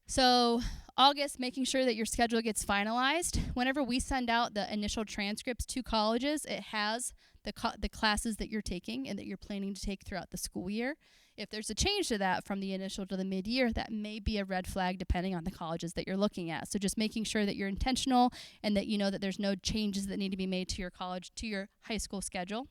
So August, making sure that your schedule gets finalized. Whenever we send out the initial transcripts to colleges, it has the classes that you're taking and that you're planning to take throughout the school year. If there's a change to that from the initial to the mid-year, that may be a red flag depending on the colleges that you're looking at. So just making sure that you're intentional and that you know that there's no changes that need to be made to your high school schedule.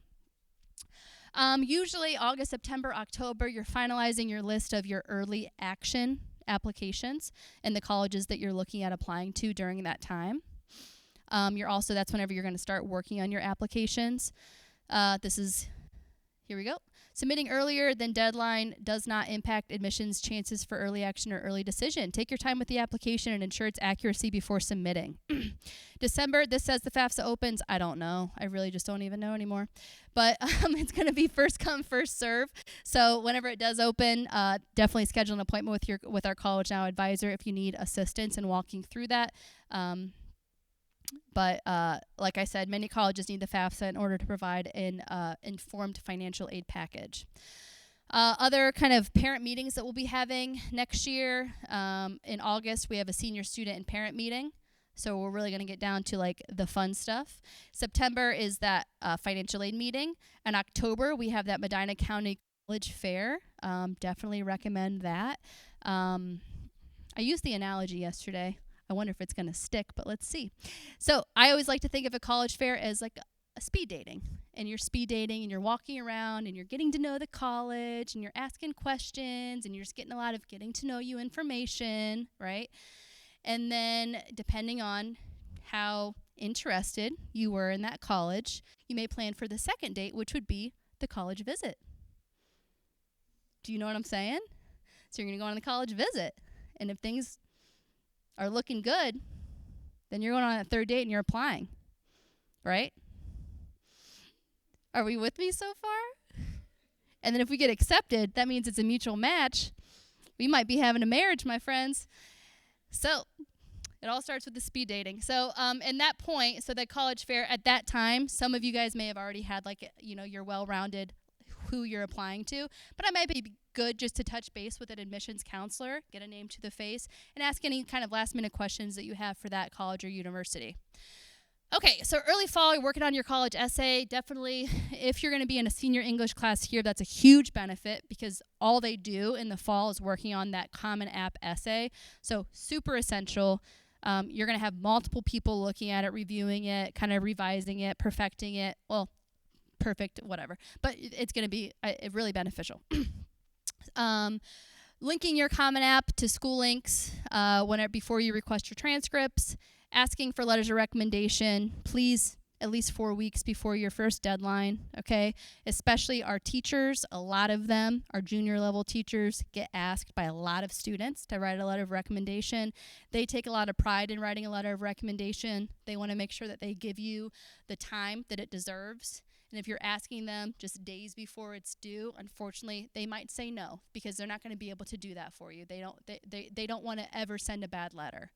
Usually August, September, October, you're finalizing your list of your early action applications and the colleges that you're looking at applying to during that time. That's whenever you're going to start working on your applications. Here we go. Submitting earlier than deadline does not impact admissions chances for early action or early decision. Take your time with the application and ensure its accuracy before submitting. December, this says the FAFSA opens. I don't know. I really just don't even know anymore. But it's going to be first come, first serve. So whenever it does open, definitely schedule an appointment with our College Now advisor if you need assistance in walking through that. But like I said, many colleges need the FAFSA in order to provide an informed financial aid package. Other kind of parent meetings that we'll be having next year. In August, we have a senior student and parent meeting. So we're really going to get down to the fun stuff. September is that financial aid meeting. In October, we have that Medina County College Fair. Definitely recommend that. I used the analogy yesterday. I wonder if it's going to stick, but let's see. So I always like to think of a college fair as a speed dating. And you're speed dating and you're walking around and you're getting to know the college and you're asking questions and you're just getting a lot of getting to know you information, right? And then depending on how interested you were in that college, you may plan for the second date, which would be the college visit. Do you know what I'm saying? So you're going to go on the college visit. And if things are looking good, then you're going on a third date and you're applying, right? Are we with me so far? And then if we get accepted, that means it's a mutual match. We might be having a marriage, my friends. So it all starts with the speed dating. So in that point, so that college fair at that time, some of you guys may have already had like, your well-rounded who you're applying to, but it might be good just to touch base with an admissions counselor, get a name to the face, and ask any kind of last-minute questions that you have for that college or university. Okay, so early fall, you're working on your college essay. Definitely, if you're going to be in a senior English class here, that's a huge benefit because all they do in the fall is working on that Common App essay. So super essential. You're going to have multiple people looking at it, reviewing it, kind of revising it, perfecting it. Well, perfect, whatever. But it's going to be really beneficial. Linking your Common App to school links before you request your transcripts. Asking for letters of recommendation, please, at least 4 weeks before your first deadline, okay? Especially our teachers, a lot of them, our junior level teachers, get asked by a lot of students to write a letter of recommendation. They take a lot of pride in writing a letter of recommendation. They want to make sure that they give you the time that it deserves. And if you're asking them just days before it's due, unfortunately, they might say no because they're not going to be able to do that for you. They don't want to ever send a bad letter.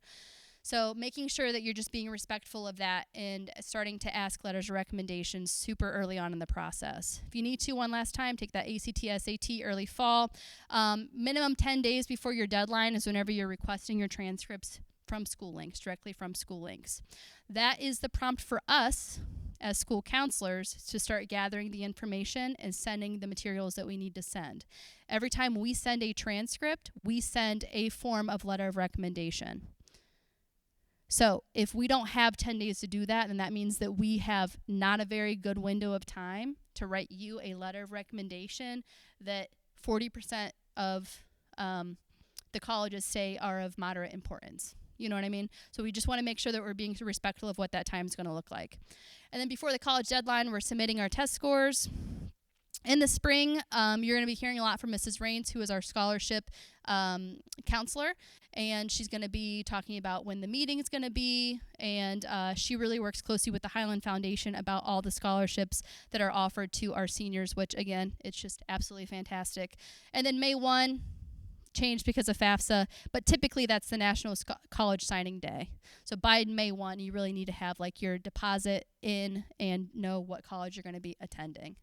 So making sure that you're just being respectful of that and starting to ask letters of recommendations super early on in the process. If you need to one last time, take that ACT, SAT early fall. Minimum 10 days before your deadline is whenever you're requesting your transcripts from school links, directly from school links. That is the prompt for us as school counselors to start gathering the information and sending the materials that we need to send. Every time we send a transcript, we send a form of letter of recommendation. So if we don't have 10 days to do that, then that means that we have not a very good window of time to write you a letter of recommendation that 40% of the colleges say are of moderate importance. You know what I mean? So we just want to make sure that we're being respectful of what that time is going to look like. And then before the college deadline, we're submitting our test scores. In the spring, you're going to be hearing a lot from Mrs. Rains, who is our scholarship counselor, and she's going to be talking about when the meeting is going to be, and she really works closely with the Highland Foundation about all the scholarships that are offered to our seniors, which, again, it's just absolutely fantastic. And then May 1, changed because of FAFSA, but typically that's the National College Signing Day. So by May 1, you really need to have like your deposit in and know what college you're going to be attending.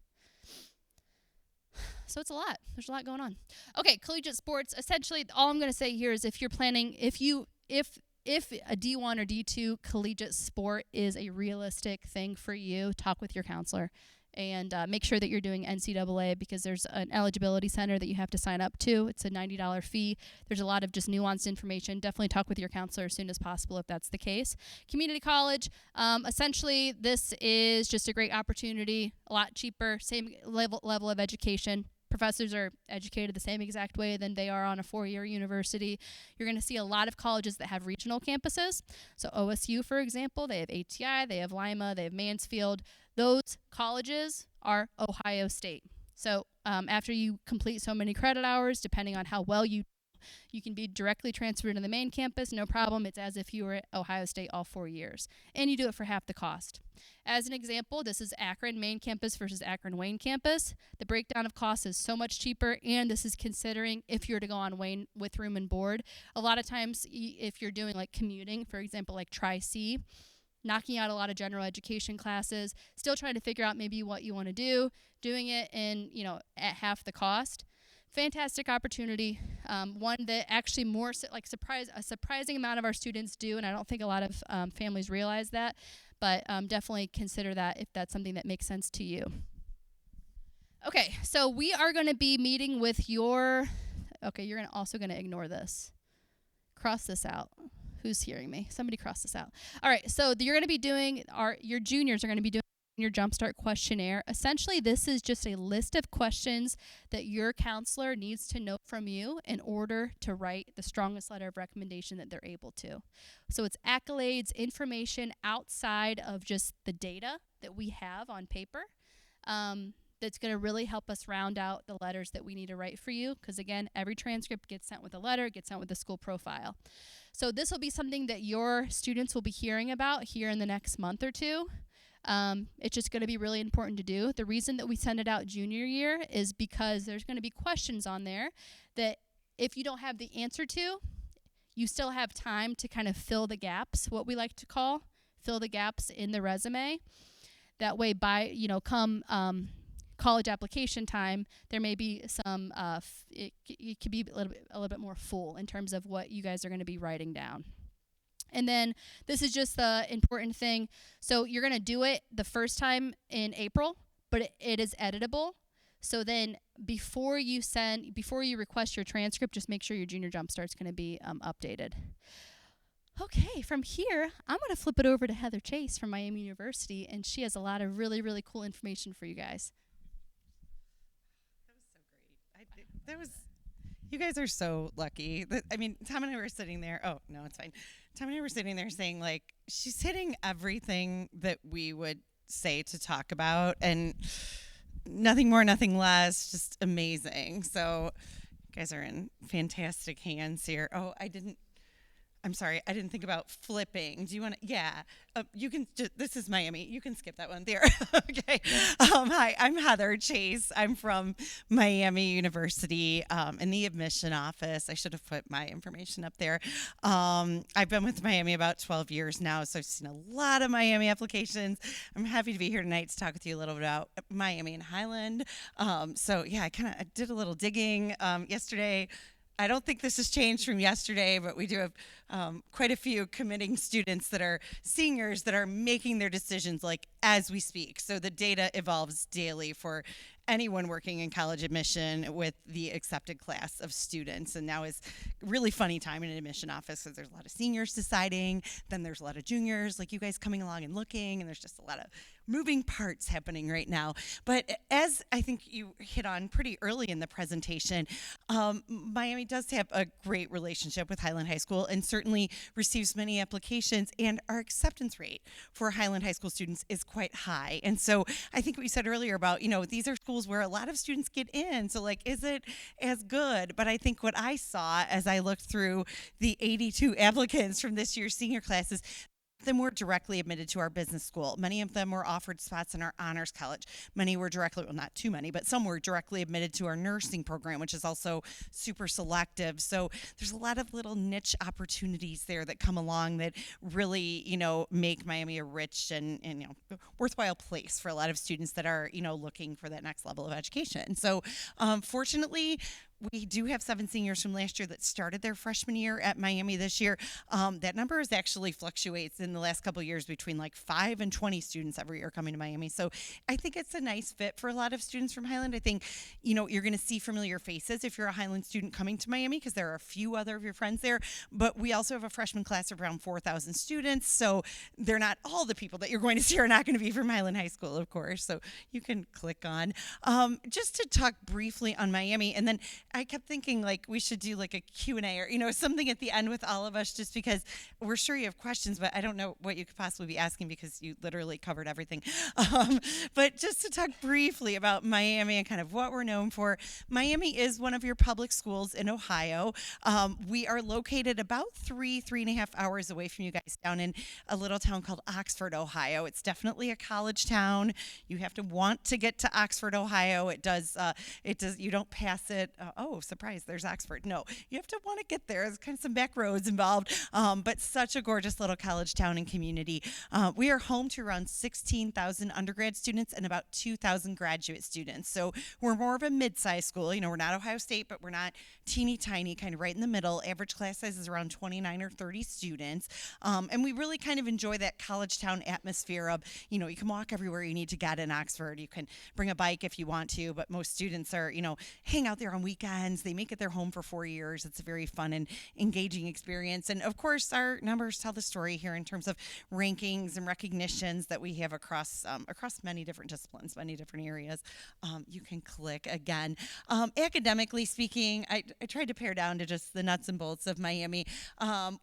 So it's a lot. There's a lot going on. Okay, collegiate sports. Essentially, all I'm going to say here is if you're planning, if a D1 or D2 collegiate sport is a realistic thing for you, talk with your counselor and make sure that you're doing NCAA because there's an eligibility center that you have to sign up to. It's a $90 fee. There's a lot of just nuanced information. Definitely talk with your counselor as soon as possible if that's the case. Community college, essentially this is just a great opportunity, a lot cheaper, same level of education. Professors are educated the same exact way than they are on a 4-year university. You're going to see a lot of colleges that have regional campuses. So OSU, for example, they have ATI, they have Lima, they have Mansfield. Those colleges are Ohio State. So after you complete so many credit hours, depending on how well you can be directly transferred to the main campus, no problem. It's as if you were at Ohio State all 4 years. And you do it for half the cost. As an example, this is Akron main campus versus Akron Wayne campus. The breakdown of costs is so much cheaper, and this is considering if you're to go on Wayne with room and board. A lot of times, if you're doing like commuting, for example, like Tri-C, knocking out a lot of general education classes, still trying to figure out maybe what you want to do, doing it in, at half the cost. Fantastic opportunity, one that actually a surprising amount of our students do, and I don't think a lot of families realize that, but definitely consider that if that's something that makes sense to you. Okay, so we are going to be meeting with you're also going to ignore this. Cross this out. Who's hearing me? Somebody cross this out. All right, so you're going to be doing, your juniors are going to be doing your Jumpstart questionnaire. Essentially, this is just a list of questions that your counselor needs to know from you in order to write the strongest letter of recommendation that they're able to. So it's accolades, information outside of just the data that we have on paper that's going to really help us round out the letters that we need to write for you because, again, every transcript gets sent with a letter, gets sent with a school profile. So this will be something that your students will be hearing about here in the next month or two. It's just going to be really important to do. The reason that we send it out junior year is because there's going to be questions on there that if you don't have the answer to, you still have time to kind of fill the gaps, what we like to call fill the gaps in the resume. That way, come college application time, there may be some, it could be a little bit more full in terms of what you guys are going to be writing down. And then this is just the important thing. So you're going to do it the first time in April, but it is editable. So then before you request your transcript, just make sure your junior jumpstart's going to be updated. Okay, from here, I'm going to flip it over to Heather Chase from Miami University, and she has a lot of really, really cool information for you guys. That was so great. You guys are so lucky. Tom and I were sitting there. Oh, no, it's fine. Tom and I were sitting there saying, like, she's hitting everything that we would say to talk about, and nothing more, nothing less, just amazing. So you guys are in fantastic hands here. Oh, I'm sorry, I didn't think about flipping. Do you want to? Yeah, you can. This is Miami. You can skip that one there. Okay. Hi, I'm Heather Chase. I'm from Miami University in the admission office. I should have put my information up there. I've been with Miami about 12 years now, so I've seen a lot of Miami applications. I'm happy to be here tonight to talk with you a little bit about Miami and Highland. I did a little digging yesterday. I don't think this has changed from yesterday, but we do have quite a few committing students that are seniors that are making their decisions like as we speak. So the data evolves daily for anyone working in college admission with the accepted class of students. And now is a really funny time in an admission office because there's a lot of seniors deciding, then there's a lot of juniors like you guys coming along and looking, and there's just a lot of moving parts happening right now. But as I think you hit on pretty early in the presentation, Miami does have a great relationship with Highland High School and certainly receives many applications, and our acceptance rate for Highland High School students is quite high. And so I think what you said earlier about, these are schools where a lot of students get in. So like, is it as good? But I think what I saw as I looked through the 82 applicants from this year's senior classes, them were directly admitted to our business school. Many of them were offered spots in our honors college. Many were not too many, but some were directly admitted to our nursing program, which is also super selective. So there's a lot of little niche opportunities there that come along that really, make Miami a rich and worthwhile place for a lot of students that are, looking for that next level of education. So fortunately, we do have 7 seniors from last year that started their freshman year at Miami this year. That number is actually fluctuates in the last couple of years between like 5 and 20 students every year coming to Miami. So I think it's a nice fit for a lot of students from Highland. I think, you're going to see familiar faces if you're a Highland student coming to Miami because there are a few other of your friends there. But we also have a freshman class of around 4,000 students. So they're not all the people that you're going to see are not going to be from Highland High School, of course. So you can click on. Just to talk briefly on Miami, and then I kept thinking like we should do like a Q&A or something at the end with all of us, just because we're sure you have questions, but I don't know what you could possibly be asking because you literally covered everything. But just to talk briefly about Miami and kind of what we're known for. Miami is one of your public schools in Ohio. We are located about 3.5 hours away from you guys down in a little town called Oxford, Ohio. It's definitely a college town. You have to want to get to Oxford, Ohio. It does. You don't pass it. Oh, surprise, there's Oxford. No, you have to want to get there. There's kind of some back roads involved, but such a gorgeous little college town and community. We are home to around 16,000 undergrad students and about 2,000 graduate students. So we're more of a mid-sized school. We're not Ohio State, but we're not teeny tiny, kind of right in the middle. Average class size is around 29 or 30 students. And we really kind of enjoy that college town atmosphere of, you can walk everywhere you need to get in Oxford. You can bring a bike if you want to, but most students are, hang out there on weekends. They make it their home for 4 years. It's a very fun and engaging experience. And of course, our numbers tell the story here in terms of rankings and recognitions that we have across many different disciplines, many different areas. You can click again. Academically speaking, I tried to pare down to just the nuts and bolts of Miami.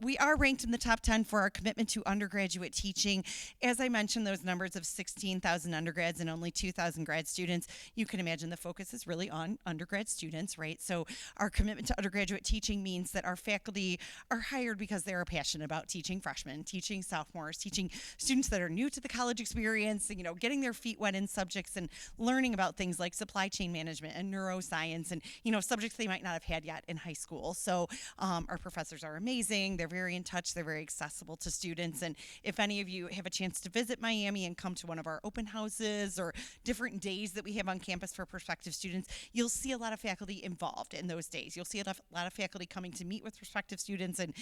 We are ranked in the top 10 for our commitment to undergraduate teaching. As I mentioned, those numbers of 16,000 undergrads and only 2,000 grad students, you can imagine the focus is really on undergrad students, right? right? So our commitment to undergraduate teaching means that our faculty are hired because they are passionate about teaching freshmen, teaching sophomores, teaching students that are new to the college experience, getting their feet wet in subjects and learning about things like supply chain management and neuroscience and, subjects they might not have had yet in high school. So our professors are amazing. They're very in touch. They're very accessible to students. And if any of you have a chance to visit Miami and come to one of our open houses or different days that we have on campus for prospective students, you'll see a lot of faculty involved in those days. You'll see a lot of faculty coming to meet with prospective students, and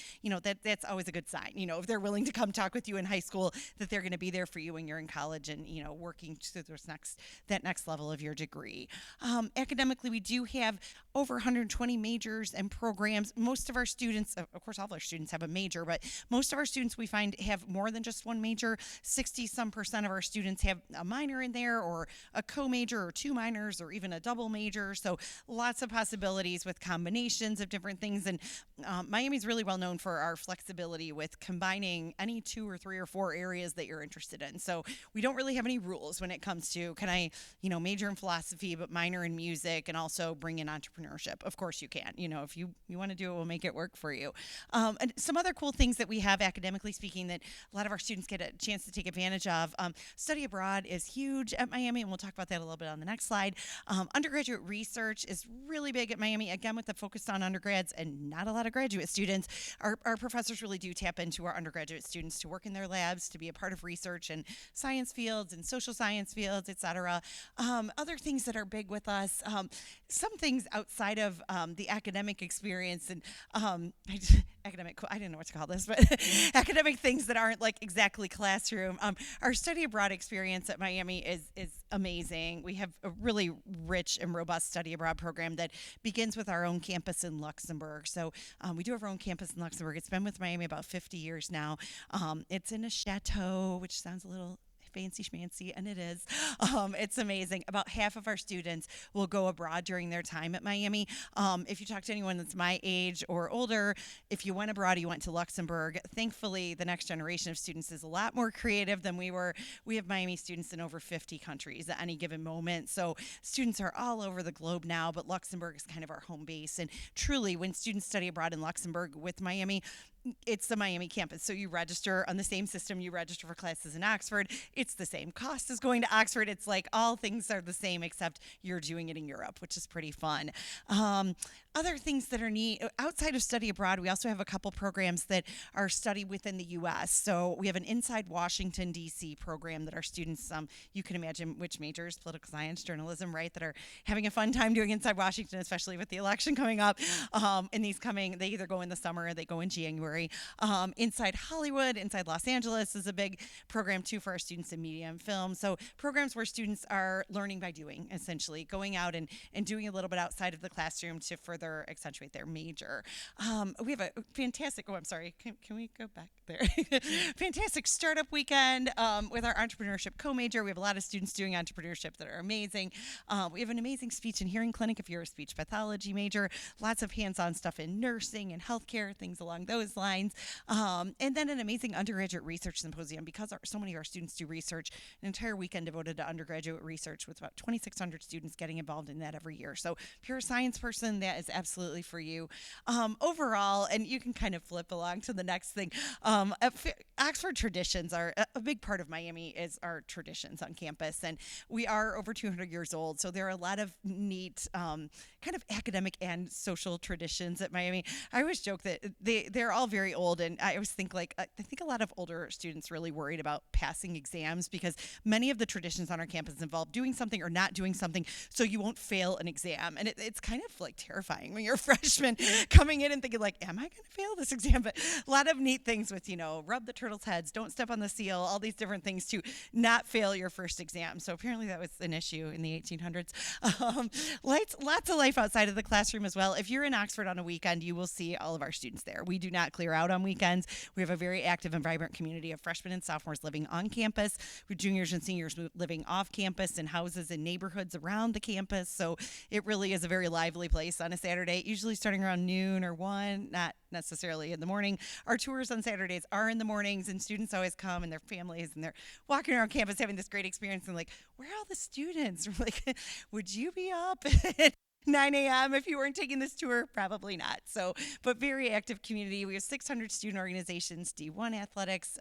that's always a good sign. If they're willing to come talk with you in high school, that they're going to be there for you when you're in college and working to that next level of your degree. Academically, we do have over 120 majors and programs. Most of our students, of course, all of our students have a major, but most of our students we find have more than just one major. 60% of our students have a minor in there, or a co-major, or two minors, or even a double major. So lots of possibilities with combinations of different things. And Miami's really well known for our flexibility with combining any 2 or 3 or 4 areas that you're interested in. So we don't really have any rules when it comes to, can I, major in philosophy but minor in music and also bring in entrepreneurship? Of course you can. If you want to do it, we'll make it work for you. And some other cool things that we have academically speaking that a lot of our students get a chance to take advantage of. Study abroad is huge at Miami, and we'll talk about that a little bit on the next slide. Undergraduate research is really big at Miami, again, with the focus on undergrads and not a lot of graduate students. Our professors really do tap into our undergraduate students to work in their labs, to be a part of research in science fields and social science fields, etc. Other things that are big with us, some things outside of the academic experience and I didn't know what to call this, but academic things that aren't like exactly classroom. Our study abroad experience at Miami is amazing. We have a really rich and robust study abroad program that begins with our own campus in Luxembourg. So we do have our own campus in Luxembourg. It's been with Miami about 50 years now. It's in a chateau, which sounds a little fancy schmancy, and it is. It's amazing. About half of our students will go abroad during their time at Miami. If you talk to anyone that's my age or older, if you went abroad, you went to Luxembourg. Thankfully, the next generation of students is a lot more creative than we were. We have Miami students in over 50 countries at any given moment. So students are all over the globe now, but Luxembourg is kind of our home base. And truly, when students study abroad in Luxembourg with Miami, it's the Miami campus. So you register on the same system you register for classes in Oxford. It's the same cost as going to Oxford. It's like all things are the same, except you're doing it in Europe, which is pretty fun. Other things that are neat, outside of study abroad, we also have a couple programs that are study within the U.S. So we have an Inside Washington, D.C. program that our students, you can imagine which majors, political science, journalism, right, that are having a fun time doing Inside Washington, especially with the election coming up. And they either go in the summer or they go in January. Inside Hollywood, Inside Los Angeles is a big program too for our students in media and film. So programs where students are learning by doing, essentially going out and doing a little bit outside of the classroom to further accentuate their major. We have a fantastic, I'm sorry, can we go back there? Fantastic startup weekend with our entrepreneurship co-major. We have a lot of students doing entrepreneurship that are amazing. We have an amazing speech and hearing clinic if you're a speech pathology major. Lots of hands-on stuff in nursing and healthcare, things along those lines. And then an amazing undergraduate research symposium because so many of our students do research. An entire weekend devoted to undergraduate research with about 2,600 students getting involved in that every year. So if you're a science person, that is absolutely for you. Overall, and you can kind of flip along to the next thing, Oxford traditions are a big part of Miami is our traditions on campus. And we are over 200 years old. So there are a lot of neat kind of academic and social traditions at Miami. I always joke that they're all very old. And I always think I think a lot of older students really worried about passing exams because many of the traditions on our campus involve doing something or not doing something so you won't fail an exam. And it's kind of like terrifying when you're a freshman coming in and thinking like, am I going to fail this exam? But a lot of neat things with, rub the turtles' heads, don't step on the seal, all these different things to not fail your first exam. So apparently that was an issue in the 1800s. Lots of life outside of the classroom as well. If you're in Oxford on a weekend, you will see all of our students there. We do not clear out on weekends. We have a very active and vibrant community of freshmen and sophomores living on campus, with juniors and seniors living off campus in houses and neighborhoods around the campus. So it really is a very lively place on a Saturday, usually starting around noon or 1, not necessarily in the morning. Our tours on Saturdays are in the mornings, and students always come and their families, and they're walking around campus having this great experience and like, where are all the students? We're like, would you be up? 9 a.m. If you weren't taking this tour, probably not. So, but very active community. We have 600 student organizations, D1 athletics,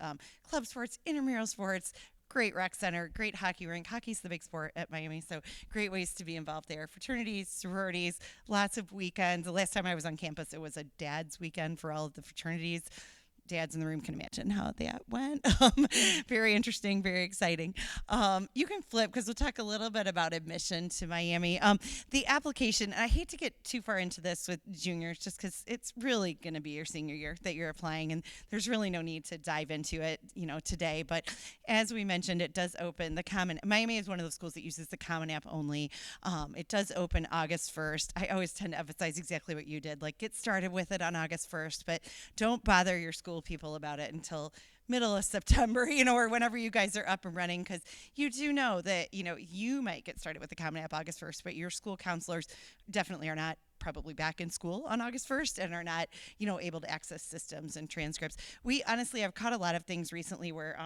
club sports, intramural sports, great rec center, great hockey rink. Hockey's the big sport at Miami, so great ways to be involved there. Fraternities, sororities, lots of weekends. The last time I was on campus, it was a dad's weekend for all of the fraternities. Dads in the room can imagine how that went. Very interesting, very exciting. You can flip because we'll talk a little bit about admission to Miami. The application, and I hate to get too far into this with juniors just because it's really going to be your senior year that you're applying, and there's really no need to dive into it, today. But as we mentioned, it does open the Common. Miami is one of those schools that uses the Common App only. It does open August 1st. I always tend to emphasize exactly what you did. Like, get started with it on August 1st, but don't bother your school people about it until middle of September, or whenever you guys are up and running, because you do know that, you might get started with the Common App August 1st, but your school counselors definitely are not probably back in school on August 1st and are not, able to access systems and transcripts. We honestly have caught a lot of things recently where,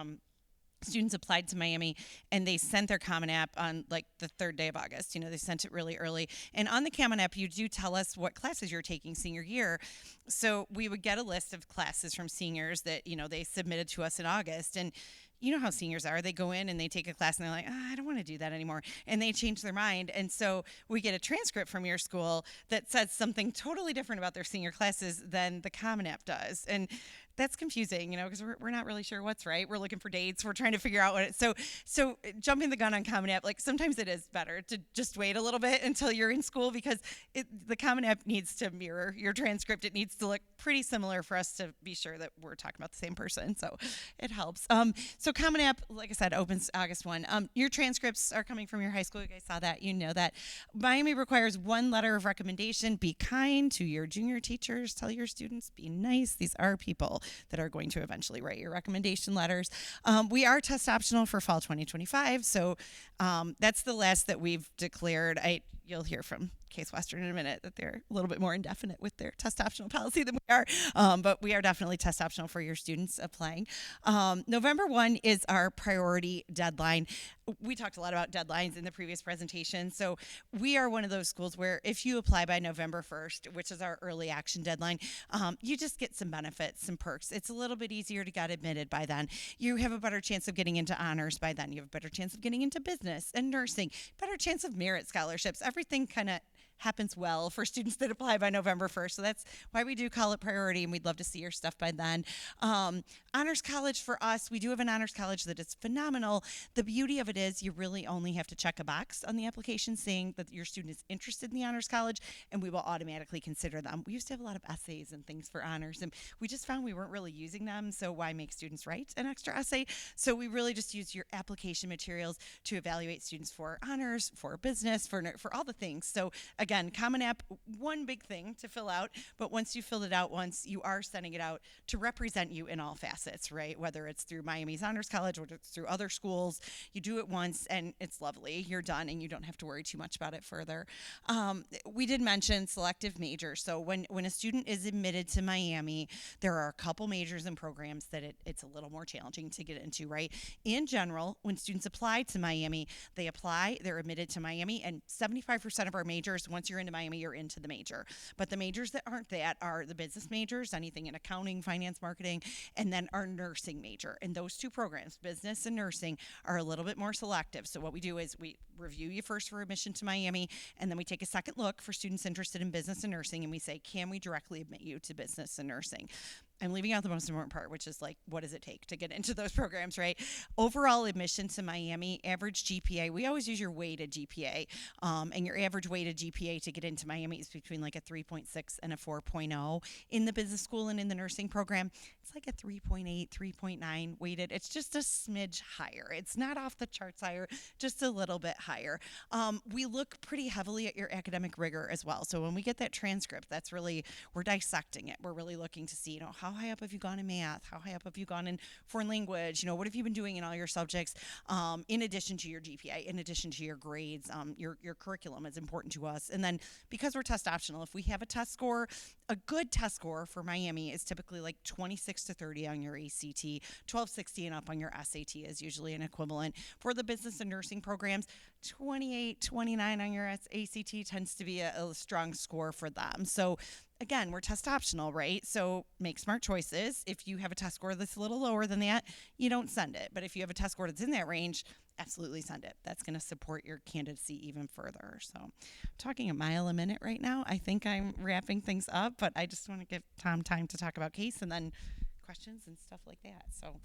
students applied to Miami and they sent their Common App on like the third day of August. They sent it really early. And on the Common App, you do tell us what classes you're taking senior year. So we would get a list of classes from seniors that, they submitted to us in August. And you know how seniors are. They go in and they take a class and they're like, I don't want to do that anymore. And they change their mind. And so we get a transcript from your school that says something totally different about their senior classes than the Common App does. And that's confusing, because we're not really sure what's right. We're looking for dates. We're trying to figure out what it. So jumping the gun on Common App, like sometimes it is better to just wait a little bit until you're in school because the Common App needs to mirror your transcript. It needs to look pretty similar for us to be sure that we're talking about the same person. So it helps. So Common App, like I said, opens August 1. Your transcripts are coming from your high school. You guys saw that. You know that. Miami requires one letter of recommendation. Be kind to your junior teachers. Tell your students, be nice. These are people that are going to eventually write your recommendation letters. We are test optional for fall 2025, so that's the last that we've declared. You'll hear from Case Western in a minute that they're a little bit more indefinite with their test optional policy than we are, but we are definitely test optional for your students applying. November 1 is our priority deadline. We talked a lot about deadlines in the previous presentation, so we are one of those schools where if you apply by November 1st, which is our early action deadline, you just get some benefits, some perks. It's a little bit easier to get admitted by then. You have a better chance of getting into honors by then. You have a better chance of getting into business and nursing, better chance of merit scholarships. Everything kind of happens well for students that apply by November 1st. So that's why we do call it priority, and we'd love to see your stuff by then. Honors College for us, we do have an Honors College that is phenomenal. The beauty of it is you really only have to check a box on the application saying that your student is interested in the Honors College, and we will automatically consider them. We used to have a lot of essays and things for honors, and we just found we weren't really using them, so why make students write an extra essay? So we really just use your application materials to evaluate students for honors, for business, for all the things. So again, Common App, one big thing to fill out, but once you filled it out once, you are sending it out to represent you in all facets, right? Whether it's through Miami's Honors College or it's through other schools, you do it once and it's lovely. You're done and you don't have to worry too much about it further. We did mention selective majors. So when a student is admitted to Miami, there are a couple majors and programs that it's a little more challenging to get into, right? In general, when students apply to Miami, they're admitted to Miami, and 75% of our majors, once you're into Miami, you're into the major. But the majors that aren't that are the business majors, anything in accounting, finance, marketing, and then our nursing major. And those two programs, business and nursing, are a little bit more selective. So what we do is we review you first for admission to Miami, and then we take a second look for students interested in business and nursing, and we say, can we directly admit you to business and nursing? I'm leaving out the most important part, which is like, what does it take to get into those programs, right? Overall admission to Miami, average GPA, we always use your weighted GPA, and your average weighted GPA to get into Miami is between like a 3.6 and a 4.0. In the business school and in the nursing program, it's like a 3.8, 3.9 weighted. It's just a smidge higher. It's not off the charts higher, just a little bit higher. We look pretty heavily at your academic rigor as well. So when we get that transcript, that's really, we're dissecting it. We're really looking to see, how high up have you gone in math? How high up have you gone in foreign language? What have you been doing in all your subjects? In addition to your GPA, in addition to your grades, your curriculum is important to us. And then because we're test optional, if we have a test score, a good test score for Miami is typically like 26 to 30 on your ACT, 1260 and up on your SAT is usually an equivalent. For the business and nursing programs, 28, 29 on your ACT tends to be a strong score for them. So again, we're test optional, right? So make smart choices. If you have a test score that's a little lower than that, you don't send it. But if you have a test score that's in that range, absolutely send it. That's going to support your candidacy even further. So I'm talking a mile a minute right now. I think I'm wrapping things up, but I just want to give Tom time to talk about case and then questions and stuff like that. So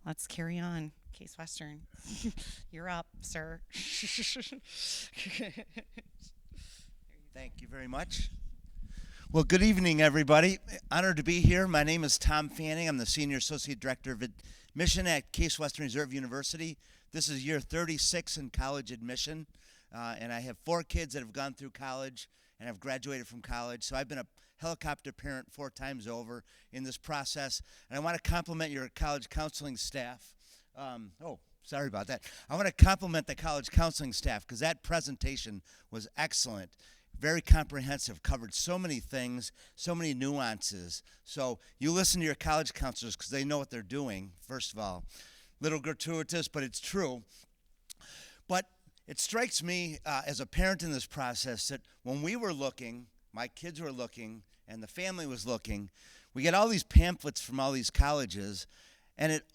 let's carry on. Case Western, you're up, sir. Thank you very much. Well, good evening, everybody. Honored to be here. My name is Tom Fanning. I'm the Senior Associate Director of Admission at Case Western Reserve University. This is year 36 in college admission, and I have 4 kids that have gone through college and have graduated from college. So I've been a helicopter parent 4 times over in this process, and I want to compliment your college counseling staff. Sorry about that. I want to compliment the college counseling staff because that presentation was excellent. Very comprehensive, covered so many things, so many nuances. So you listen to your college counselors because they know what they're doing, first of all. Little gratuitous, but it's true. But it strikes me as a parent in this process that when we were looking, my kids were looking, and the family was looking, we get all these pamphlets from all these colleges, and it's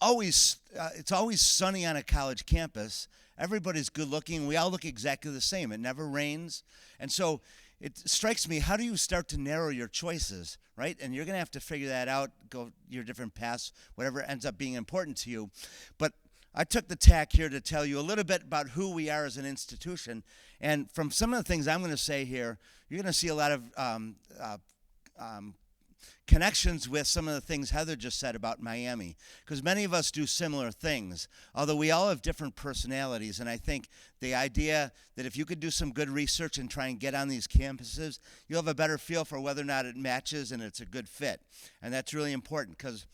always sunny on a college campus. Everybody's good looking. We all look exactly the same. It never rains. And so it strikes me, how do you start to narrow your choices, right? And you're going to have to figure that out, go your different paths, whatever ends up being important to you. But I took the tack here to tell you a little bit about who we are as an institution. And from some of the things I'm going to say here, you're going to see a lot of connections with some of the things Heather just said about Miami, because many of us do similar things, although we all have different personalities. And I think the idea that if you could do some good research and try and get on these campuses, you'll have a better feel for whether or not it matches and it's a good fit. And that's really important because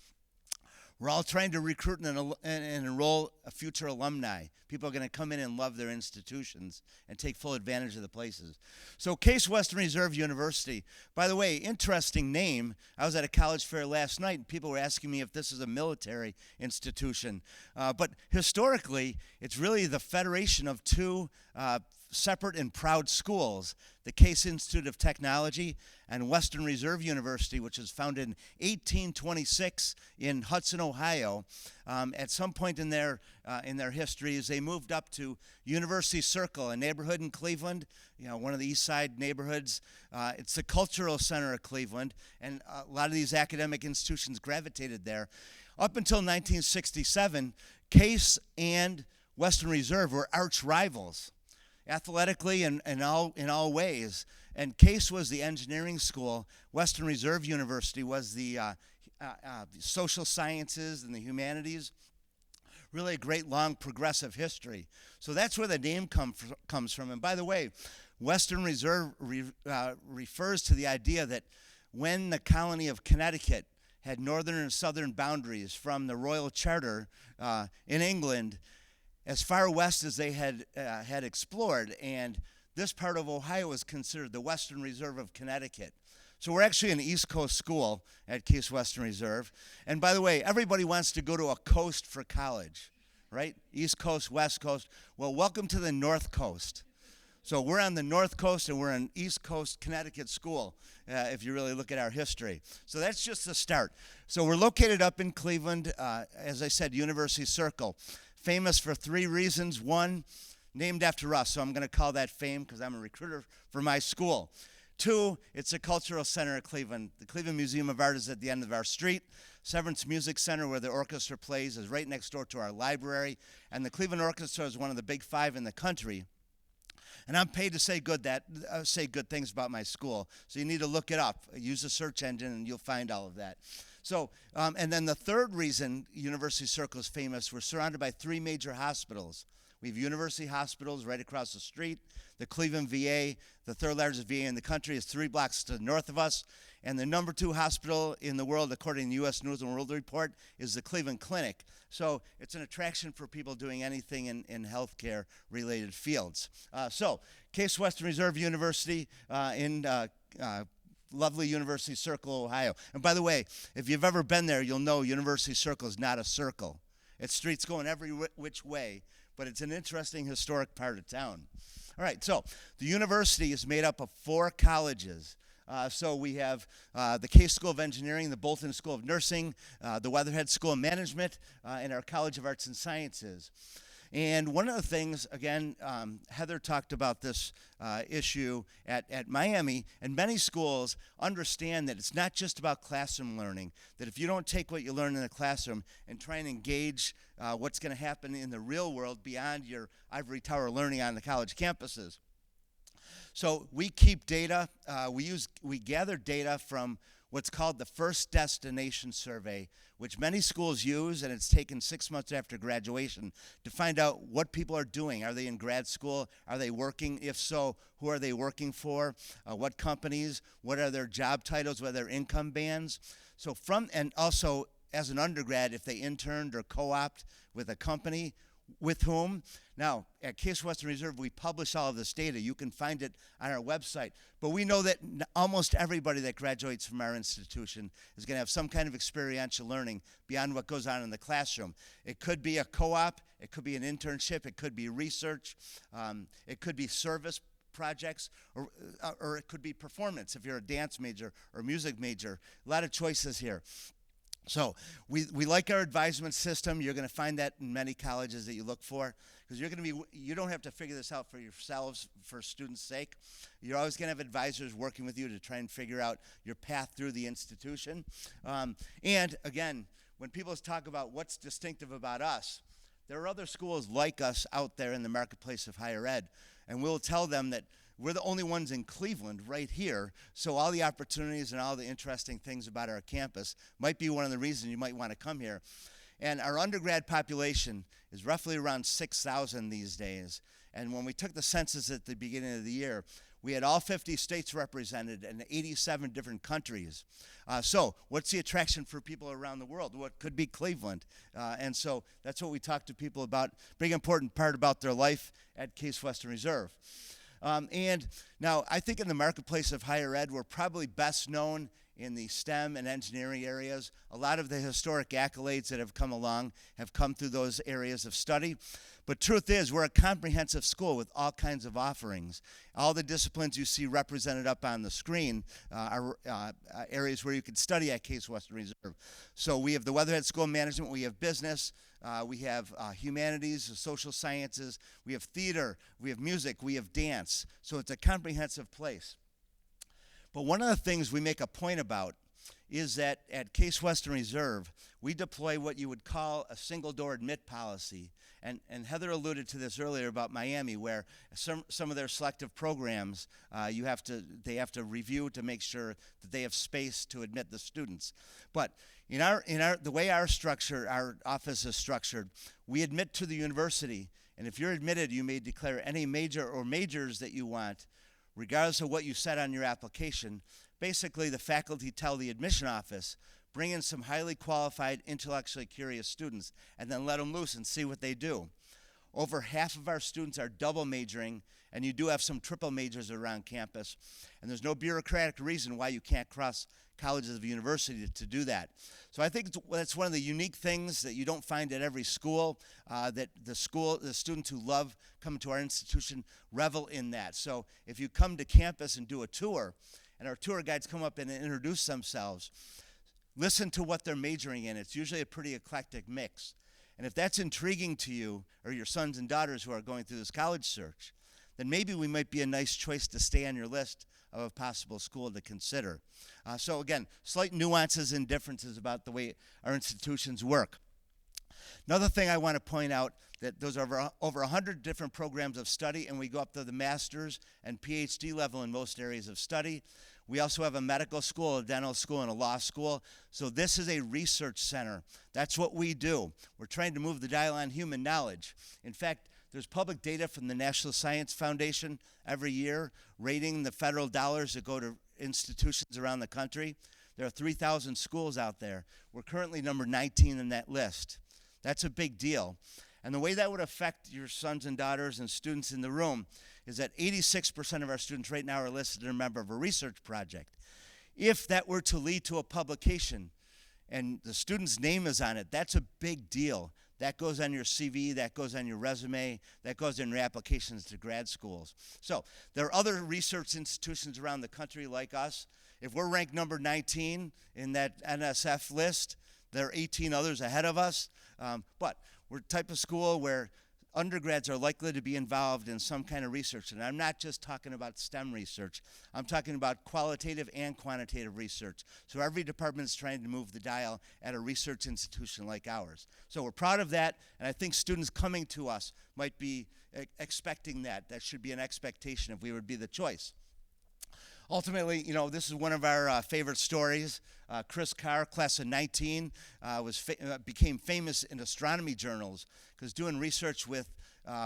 we're all trying to recruit and enroll a future alumni. People are going to come in and love their institutions and take full advantage of the places. So Case Western Reserve University, by the way, interesting name. I was at a college fair last night, and people were asking me if this is a military institution. But historically, it's really the federation of 2 separate and proud schools, the Case Institute of Technology and Western Reserve University, which was founded in 1826 in Hudson, Ohio. At some point in their histories, they moved up to University Circle, a neighborhood in Cleveland, one of the East Side neighborhoods. It's the cultural center of Cleveland, and a lot of these academic institutions gravitated there. Up until 1967, Case and Western Reserve were arch rivals, athletically and in all ways. And Case was the engineering school. Western Reserve University was the social sciences and the humanities. Really a great, long, progressive history. So that's where the name comes from. And by the way, Western Reserve refers to the idea that when the colony of Connecticut had northern and southern boundaries from the Royal Charter in England, as far west as they had explored, and this part of Ohio was considered the Western Reserve of Connecticut. So we're actually an East Coast school at Case Western Reserve. And by the way, everybody wants to go to a coast for college, right? East Coast, West Coast. Well, welcome to the North Coast. So we're on the North Coast, and we're an East Coast Connecticut school, if you really look at our history. So that's just the start. So we're located up in Cleveland, as I said, University Circle. Famous for 3 reasons. 1, named after us, so I'm going to call that fame because I'm a recruiter for my school. 2, it's a cultural center of Cleveland. The Cleveland Museum of Art is at the end of our street. Severance Music Center, where the orchestra plays, is right next door to our library. And the Cleveland Orchestra is one of the big 5 in the country. And I'm paid to say good things about my school. So you need to look it up. Use a search engine, and you'll find all of that. So, and then the third reason University Circle is famous, we're surrounded by 3 major hospitals. We have university hospitals right across the street. The Cleveland VA, the 3rd largest VA in the country, is 3 blocks to the north of us. And the number 2 hospital in the world, according to the U.S. News and World Report, is the Cleveland Clinic. So it's an attraction for people doing anything in healthcare-related fields. So Case Western Reserve University in lovely University Circle, Ohio. And by the way, if you've ever been there, you'll know University Circle is not a circle. It's streets going every which way, but it's an interesting historic part of town. All right, so the university is made up of 4 colleges. So we have the Case School of Engineering, the Bolton School of Nursing, the Weatherhead School of Management, and our College of Arts and Sciences. And one of the things, again, Heather talked about this issue at Miami, and many schools understand that it's not just about classroom learning, that if you don't take what you learn in the classroom and try and engage what's going to happen in the real world beyond your ivory tower learning on the college campuses. So we keep data, we gather data from what's called the First Destination Survey, which many schools use, and it's taken 6 months after graduation to find out what people are doing. Are they in grad school? Are they working? If so, who are they working for? What companies? What are their job titles? What are their income bands? So and also as an undergrad, if they interned or co-opted with a company, with whom. Now, at Case Western Reserve, we publish all of this data. You can find it on our website. But we know that almost everybody that graduates from our institution is going to have some kind of experiential learning beyond what goes on in the classroom. It could be a co-op. It could be an internship. It could be research. It could be service projects, or it could be performance if you're a dance major or music major. A lot of choices here. So we like our advisement system. You're going to find that in many colleges that you look for, because you don't have to figure this out for yourselves for students' sake. You're always going to have advisors working with you to try and figure out your path through the institution. And again, when people talk about what's distinctive about us, there are other schools like us out there in the marketplace of higher ed, and we'll tell them that we're the only ones in Cleveland right here, so all the opportunities and all the interesting things about our campus might be one of the reasons you might want to come here. And our undergrad population is roughly around 6,000 these days. And when we took the census at the beginning of the year, we had all 50 states represented and 87 different countries. So what's the attraction for people around the world? What could be Cleveland? And so that's what we talk to people about, big important part about their life at Case Western Reserve. And now I think in the marketplace of higher ed, we're probably best known in the STEM and engineering areas. A lot of the historic accolades that have come along have come through those areas of study. But truth is, we're a comprehensive school with all kinds of offerings. All the disciplines you see represented up on the screen are areas where you can study at Case Western Reserve. So we have the Weatherhead School of Management, we have business, we have humanities, social sciences, we have theater, we have music, we have dance. So it's a comprehensive place. But one of the things we make a point about is that at Case Western Reserve, we deploy what you would call a single-door admit policy. And Heather alluded to this earlier about Miami, where some of their selective programs, they have to review to make sure that they have space to admit the students. But the way our office is structured, we admit to the university, and if you're admitted, you may declare any major or majors that you want, regardless of what you said on your application. Basically, the faculty tell the admission office, bring in some highly qualified, intellectually curious students, and then let them loose and see what they do. Over half of our students are double majoring, and you do have some triple majors around campus, and there's no bureaucratic reason why you can't cross colleges of university to do that. So I think that's one of the unique things that you don't find at every school, that the students who love coming to our institution revel in that. So if you come to campus and do a tour, and our tour guides come up and introduce themselves, listen to what they're majoring in. It's usually a pretty eclectic mix. And if that's intriguing to you or your sons and daughters who are going through this college search, then maybe we might be a nice choice to stay on your list of a possible school to consider. So again, slight nuances and differences about the way our institutions work. Another thing I want to point out, that those are over 100 different programs of study, and we go up to the master's and PhD level in most areas of study. We also have a medical school, a dental school, and a law school. So this is a research center. That's what we do. We're trying to move the dial on human knowledge. In fact, there's public data from the National Science Foundation every year rating the federal dollars that go to institutions around the country. There are 3,000 schools out there. We're currently number 19 in that list. That's a big deal. And the way that would affect your sons and daughters and students in the room is that 86% of our students right now are listed as a member of a research project. If that were to lead to a publication and the student's name is on it, that's a big deal. That goes on your CV, that goes on your resume, that goes in your applications to grad schools. So there are other research institutions around the country like us. If we're ranked number 19 in that NSF list, there are 18 others ahead of us. But we're the type of school where undergrads are likely to be involved in some kind of research. And I'm not just talking about STEM research. I'm talking about qualitative and quantitative research. So every department is trying to move the dial at a research institution like ours. So we're proud of that, and I think students coming to us might be expecting that. That should be an expectation if we would be the choice. Ultimately, you know, this is one of our favorite stories. Chris Carr, class of 19, became famous in astronomy journals because doing research with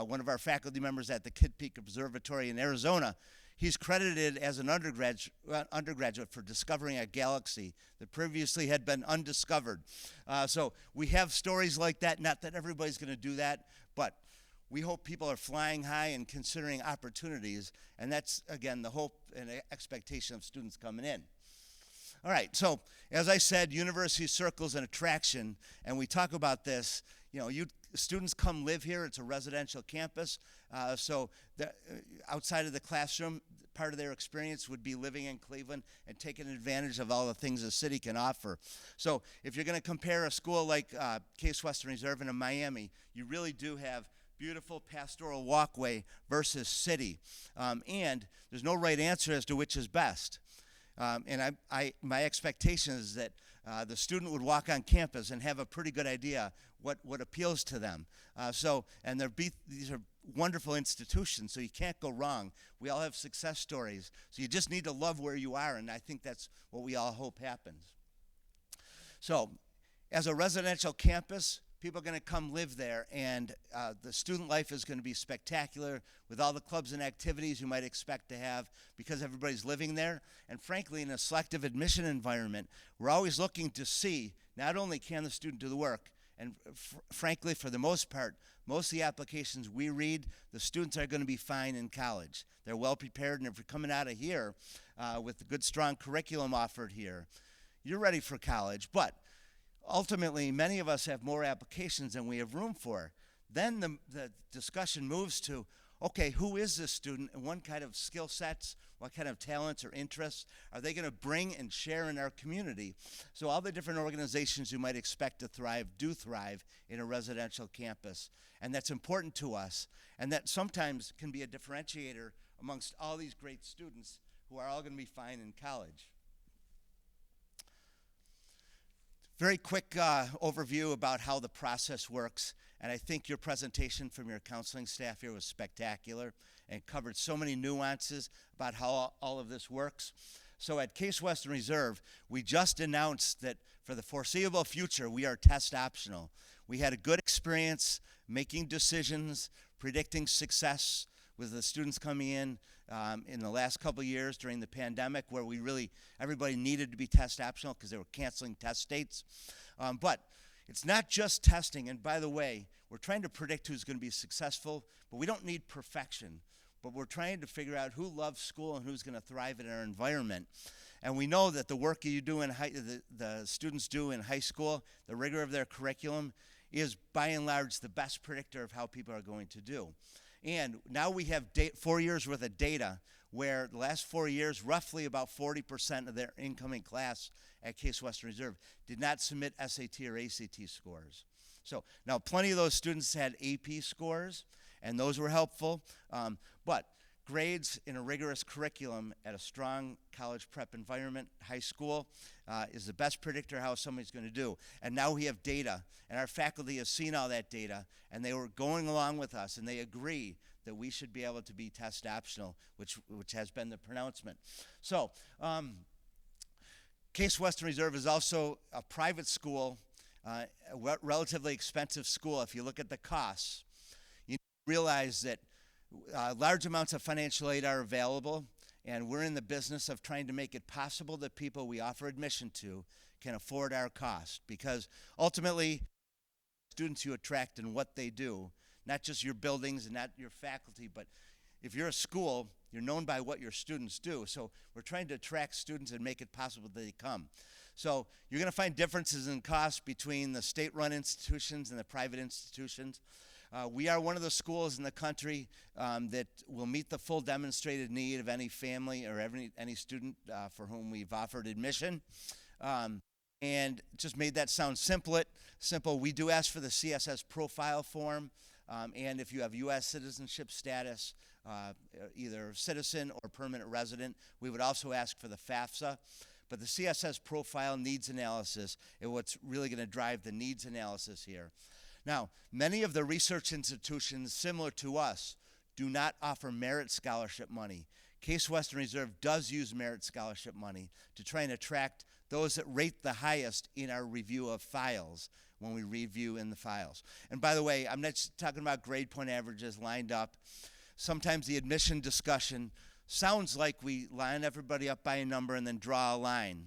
one of our faculty members at the Kitt Peak Observatory in Arizona, he's credited as an undergraduate for discovering a galaxy that previously had been undiscovered. So we have stories like that. Not that everybody's going to do that, but we hope people are flying high and considering opportunities, and that's, again, the hope and expectation of students coming in. All right, so as I said, university circles an attraction, and we talk about this. You know, students come live here. It's a residential campus, so outside of the classroom, part of their experience would be living in Cleveland and taking advantage of all the things the city can offer. So if you're going to compare a school like Case Western Reserve in Miami, you really do have beautiful pastoral walkway versus city. And there's no right answer as to which is best. And my expectation is that the student would walk on campus and have a pretty good idea what appeals to them. And these are wonderful institutions, so you can't go wrong. We all have success stories. So you just need to love where you are, and I think that's what we all hope happens. So as a residential campus, people are going to come live there, and the student life is going to be spectacular with all the clubs and activities you might expect to have because everybody's living there. And frankly, in a selective admission environment, we're always looking to see not only can the student do the work, and frankly, for the most part, most of the applications we read, the students are going to be fine in college. They're well prepared, and if you're coming out of here with a good, strong curriculum offered here, you're ready for college. But ultimately, many of us have more applications than we have room for. Then the discussion moves to, okay, who is this student and what kind of skill sets, what kind of talents or interests are they going to bring and share in our community? So all the different organizations you might expect to thrive do thrive in a residential campus. And that's important to us. And that sometimes can be a differentiator amongst all these great students who are all going to be fine in college. Very quick overview about how the process works, and I think your presentation from your counseling staff here was spectacular and covered so many nuances about how all of this works. So at Case Western Reserve, we just announced that for the foreseeable future, we are test optional. We had a good experience making decisions, predicting success with the students coming in the last couple of years during the pandemic, where everybody needed to be test optional because they were canceling test dates. But it's not just testing. And by the way, we're trying to predict who's going to be successful, but we don't need perfection. But we're trying to figure out who loves school and who's going to thrive in our environment. And we know that the work you do the students do in high school, the rigor of their curriculum, is by and large the best predictor of how people are going to do. And now we have 4 years worth of data where the last 4 years, roughly about 40% of their incoming class at Case Western Reserve did not submit SAT or ACT scores. So now plenty of those students had AP scores, and those were helpful. But grades in a rigorous curriculum at a strong college prep environment, high school, is the best predictor how somebody's going to do. And now we have data, and our faculty has seen all that data, and they were going along with us, and they agree that we should be able to be test optional, which has been the pronouncement. So Case Western Reserve is also a private school, a relatively expensive school. If you look at the costs, you realize that large amounts of financial aid are available, and we're in the business of trying to make it possible that people we offer admission to can afford our cost, because ultimately, students you attract and what they do, not just your buildings and not your faculty, but if you're a school, you're known by what your students do. So we're trying to attract students and make it possible that they come. So you're going to find differences in cost between the state-run institutions and the private institutions. We are one of the schools in the country that will meet the full demonstrated need of any family or any student for whom we've offered admission. And just made that sound simple. We do ask for the CSS profile form, and if you have U.S. citizenship status, either citizen or permanent resident, we would also ask for the FAFSA. But the CSS profile needs analysis is what's really going to drive the needs analysis here. Now, many of the research institutions similar to us do not offer merit scholarship money. Case Western Reserve does use merit scholarship money to try and attract those that rate the highest in our review of files when we review in the files. And by the way, I'm not just talking about grade point averages lined up. Sometimes the admission discussion sounds like we line everybody up by a number and then draw a line.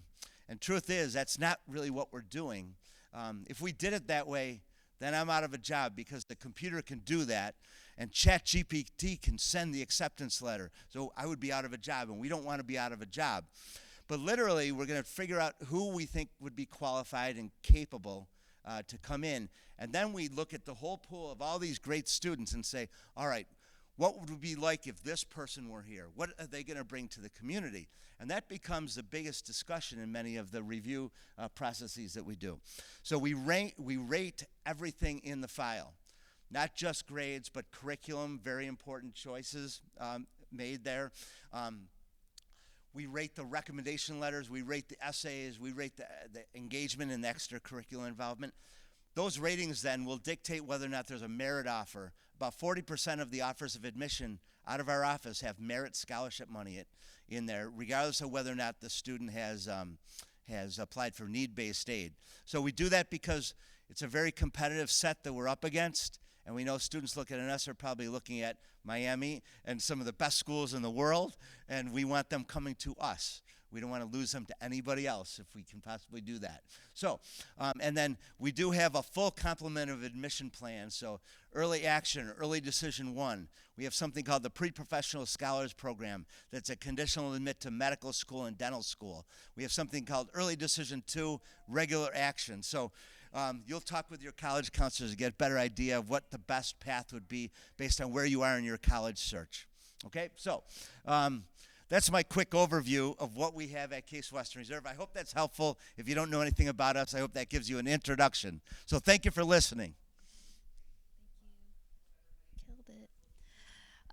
And truth is, that's not really what we're doing. If we did it that way, then I'm out of a job, because the computer can do that and ChatGPT can send the acceptance letter. So I would be out of a job, and we don't want to be out of a job. But literally, we're going to figure out who we think would be qualified and capable to come in. And then we look at the whole pool of all these great students and say, all right, what would it be like if this person were here? What are they going to bring to the community? And that becomes the biggest discussion in many of the review processes that we do. So we rate everything in the file, not just grades, but curriculum, very important choices made there. We rate the recommendation letters, we rate the essays, we rate the engagement and the extracurricular involvement. Those ratings then will dictate whether or not there's a merit offer. About 40% of the offers of admission out of our office have merit scholarship money in there, regardless of whether or not the student has applied for need-based aid. So we do that because it's a very competitive set that we're up against, and we know students looking at us are probably looking at Miami and some of the best schools in the world, and we want them coming to us. We don't want to lose them to anybody else if we can possibly do that. So, and then we do have a full complement of admission plans. So early action, early decision 1. We have something called the Pre-Professional Scholars Program that's a conditional admit to medical school and dental school. We have something called early decision 2, regular action. So you'll talk with your college counselors to get a better idea of what the best path would be based on where you are in your college search. Okay, so that's my quick overview of what we have at Case Western Reserve. I hope that's helpful. If you don't know anything about us, I hope that gives you an introduction. So thank you for listening. Killed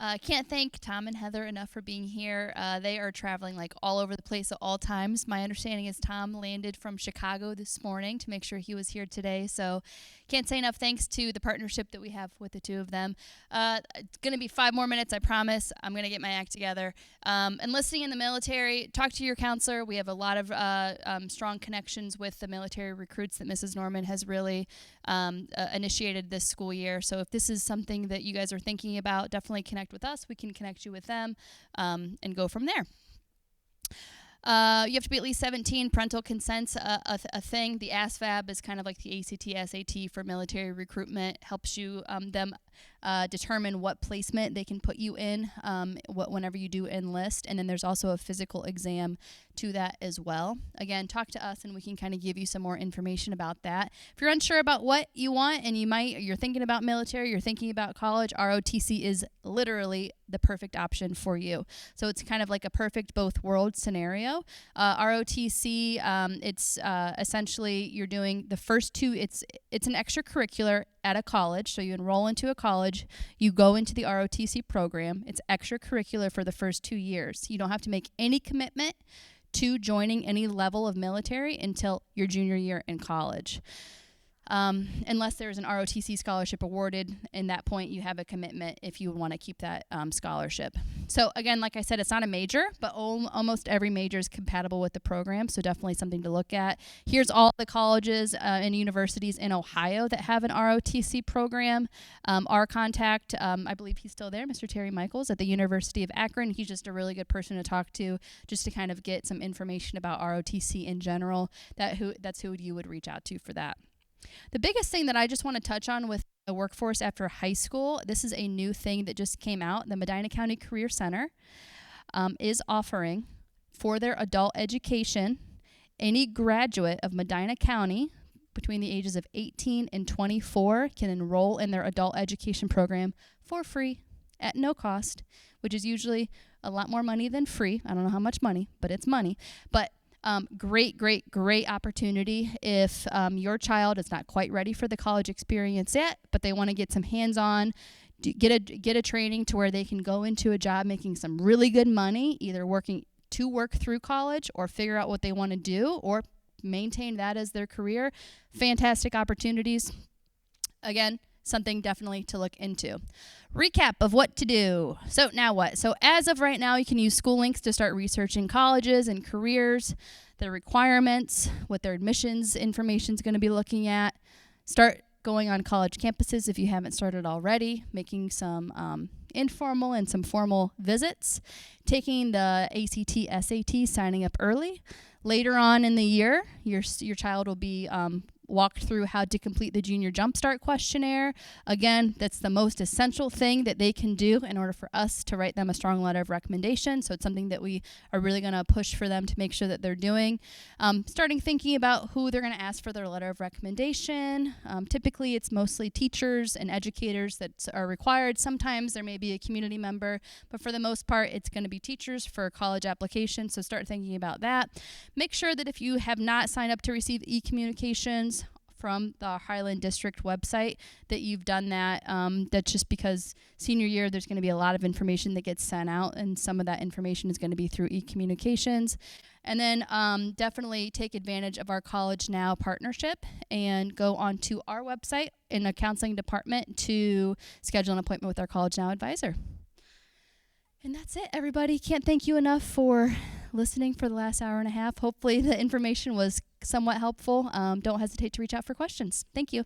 it. Can't thank Tom and Heather enough for being here. They are traveling like all over the place at all times. My understanding is Tom landed from Chicago this morning to make sure he was here today. So can't say enough thanks to the partnership that we have with the two of them. It's going to be 5 more minutes, I promise. I'm going to get my act together. Enlisting in the military, talk to your counselor. We have a lot of strong connections with the military recruits that Mrs. Norman has really initiated this school year. So if this is something that you guys are thinking about, definitely connect with us. We can connect you with them and go from there. You have to be at least 17. Parental consent's a thing. The ASVAB is kind of like the ACT, SAT for military recruitment. Helps you them determine what placement they can put you in whenever you do enlist. And then there's also a physical exam to that as well. Again, talk to us and we can kind of give you some more information about that. If you're unsure about what you want and you're thinking about military, you're thinking about college, ROTC is literally the perfect option for you. So it's kind of like a perfect both worlds scenario. ROTC, it's essentially you're doing the first 2, it's an extracurricular at a college. So you enroll into a college, you go into the ROTC program. It's extracurricular for the first 2 years. You don't have to make any commitment to joining any level of military until your junior year in college. Unless there's an ROTC scholarship awarded, in that point you have a commitment if you want to keep that scholarship. So again, like I said, it's not a major, but almost every major is compatible with the program, so definitely something to look at. Here's all the colleges and universities in Ohio that have an ROTC program. Our contact, I believe he's still there, Mr. Terry Michaels at the University of Akron. He's just a really good person to talk to, just to kind of get some information about ROTC in general. That's who you would reach out to for that. The biggest thing that I just want to touch on with the workforce after high school, this is a new thing that just came out. The Medina County Career Center is offering for their adult education Any graduate of Medina County between the ages of 18 and 24 can enroll in their adult education program for free at no cost, which is usually a lot more money than free. I don't know how much money, but it's money. But great opportunity if your child is not quite ready for the college experience yet, but they want to get some hands-on, get a training to where they can go into a job making some really good money, either work through college or figure out what they want to do or maintain that as their career. Fantastic opportunities. Again, something definitely to look into. Recap of what to do. So now what? So as of right now, you can use school links to start researching colleges and careers, their requirements, what their admissions information is going to be looking at. Start going on college campuses if you haven't started already, making some informal and some formal visits, taking the ACT, SAT, signing up early. Later on in the year, your child will be walked through how to complete the Junior Jumpstart questionnaire. Again, that's the most essential thing that they can do in order for us to write them a strong letter of recommendation. So it's something that we are really going to push for them to make sure that they're doing. Starting thinking about who they're going to ask for their letter of recommendation. Typically, it's mostly teachers and educators that are required. Sometimes there may be a community member, but for the most part, it's going to be teachers for college applications. So start thinking about that. Make sure that if you have not signed up to receive e-communications from the Highland District website, that you've done that. That's just because senior year, there's going to be a lot of information that gets sent out, and some of that information is going to be through e-communications. And then definitely take advantage of our College Now partnership and go onto our website in the counseling department to schedule an appointment with our College Now advisor. And that's it, everybody. Can't thank you enough for listening for the last hour and a half. Hopefully the information was somewhat helpful. Don't hesitate to reach out for questions. Thank you.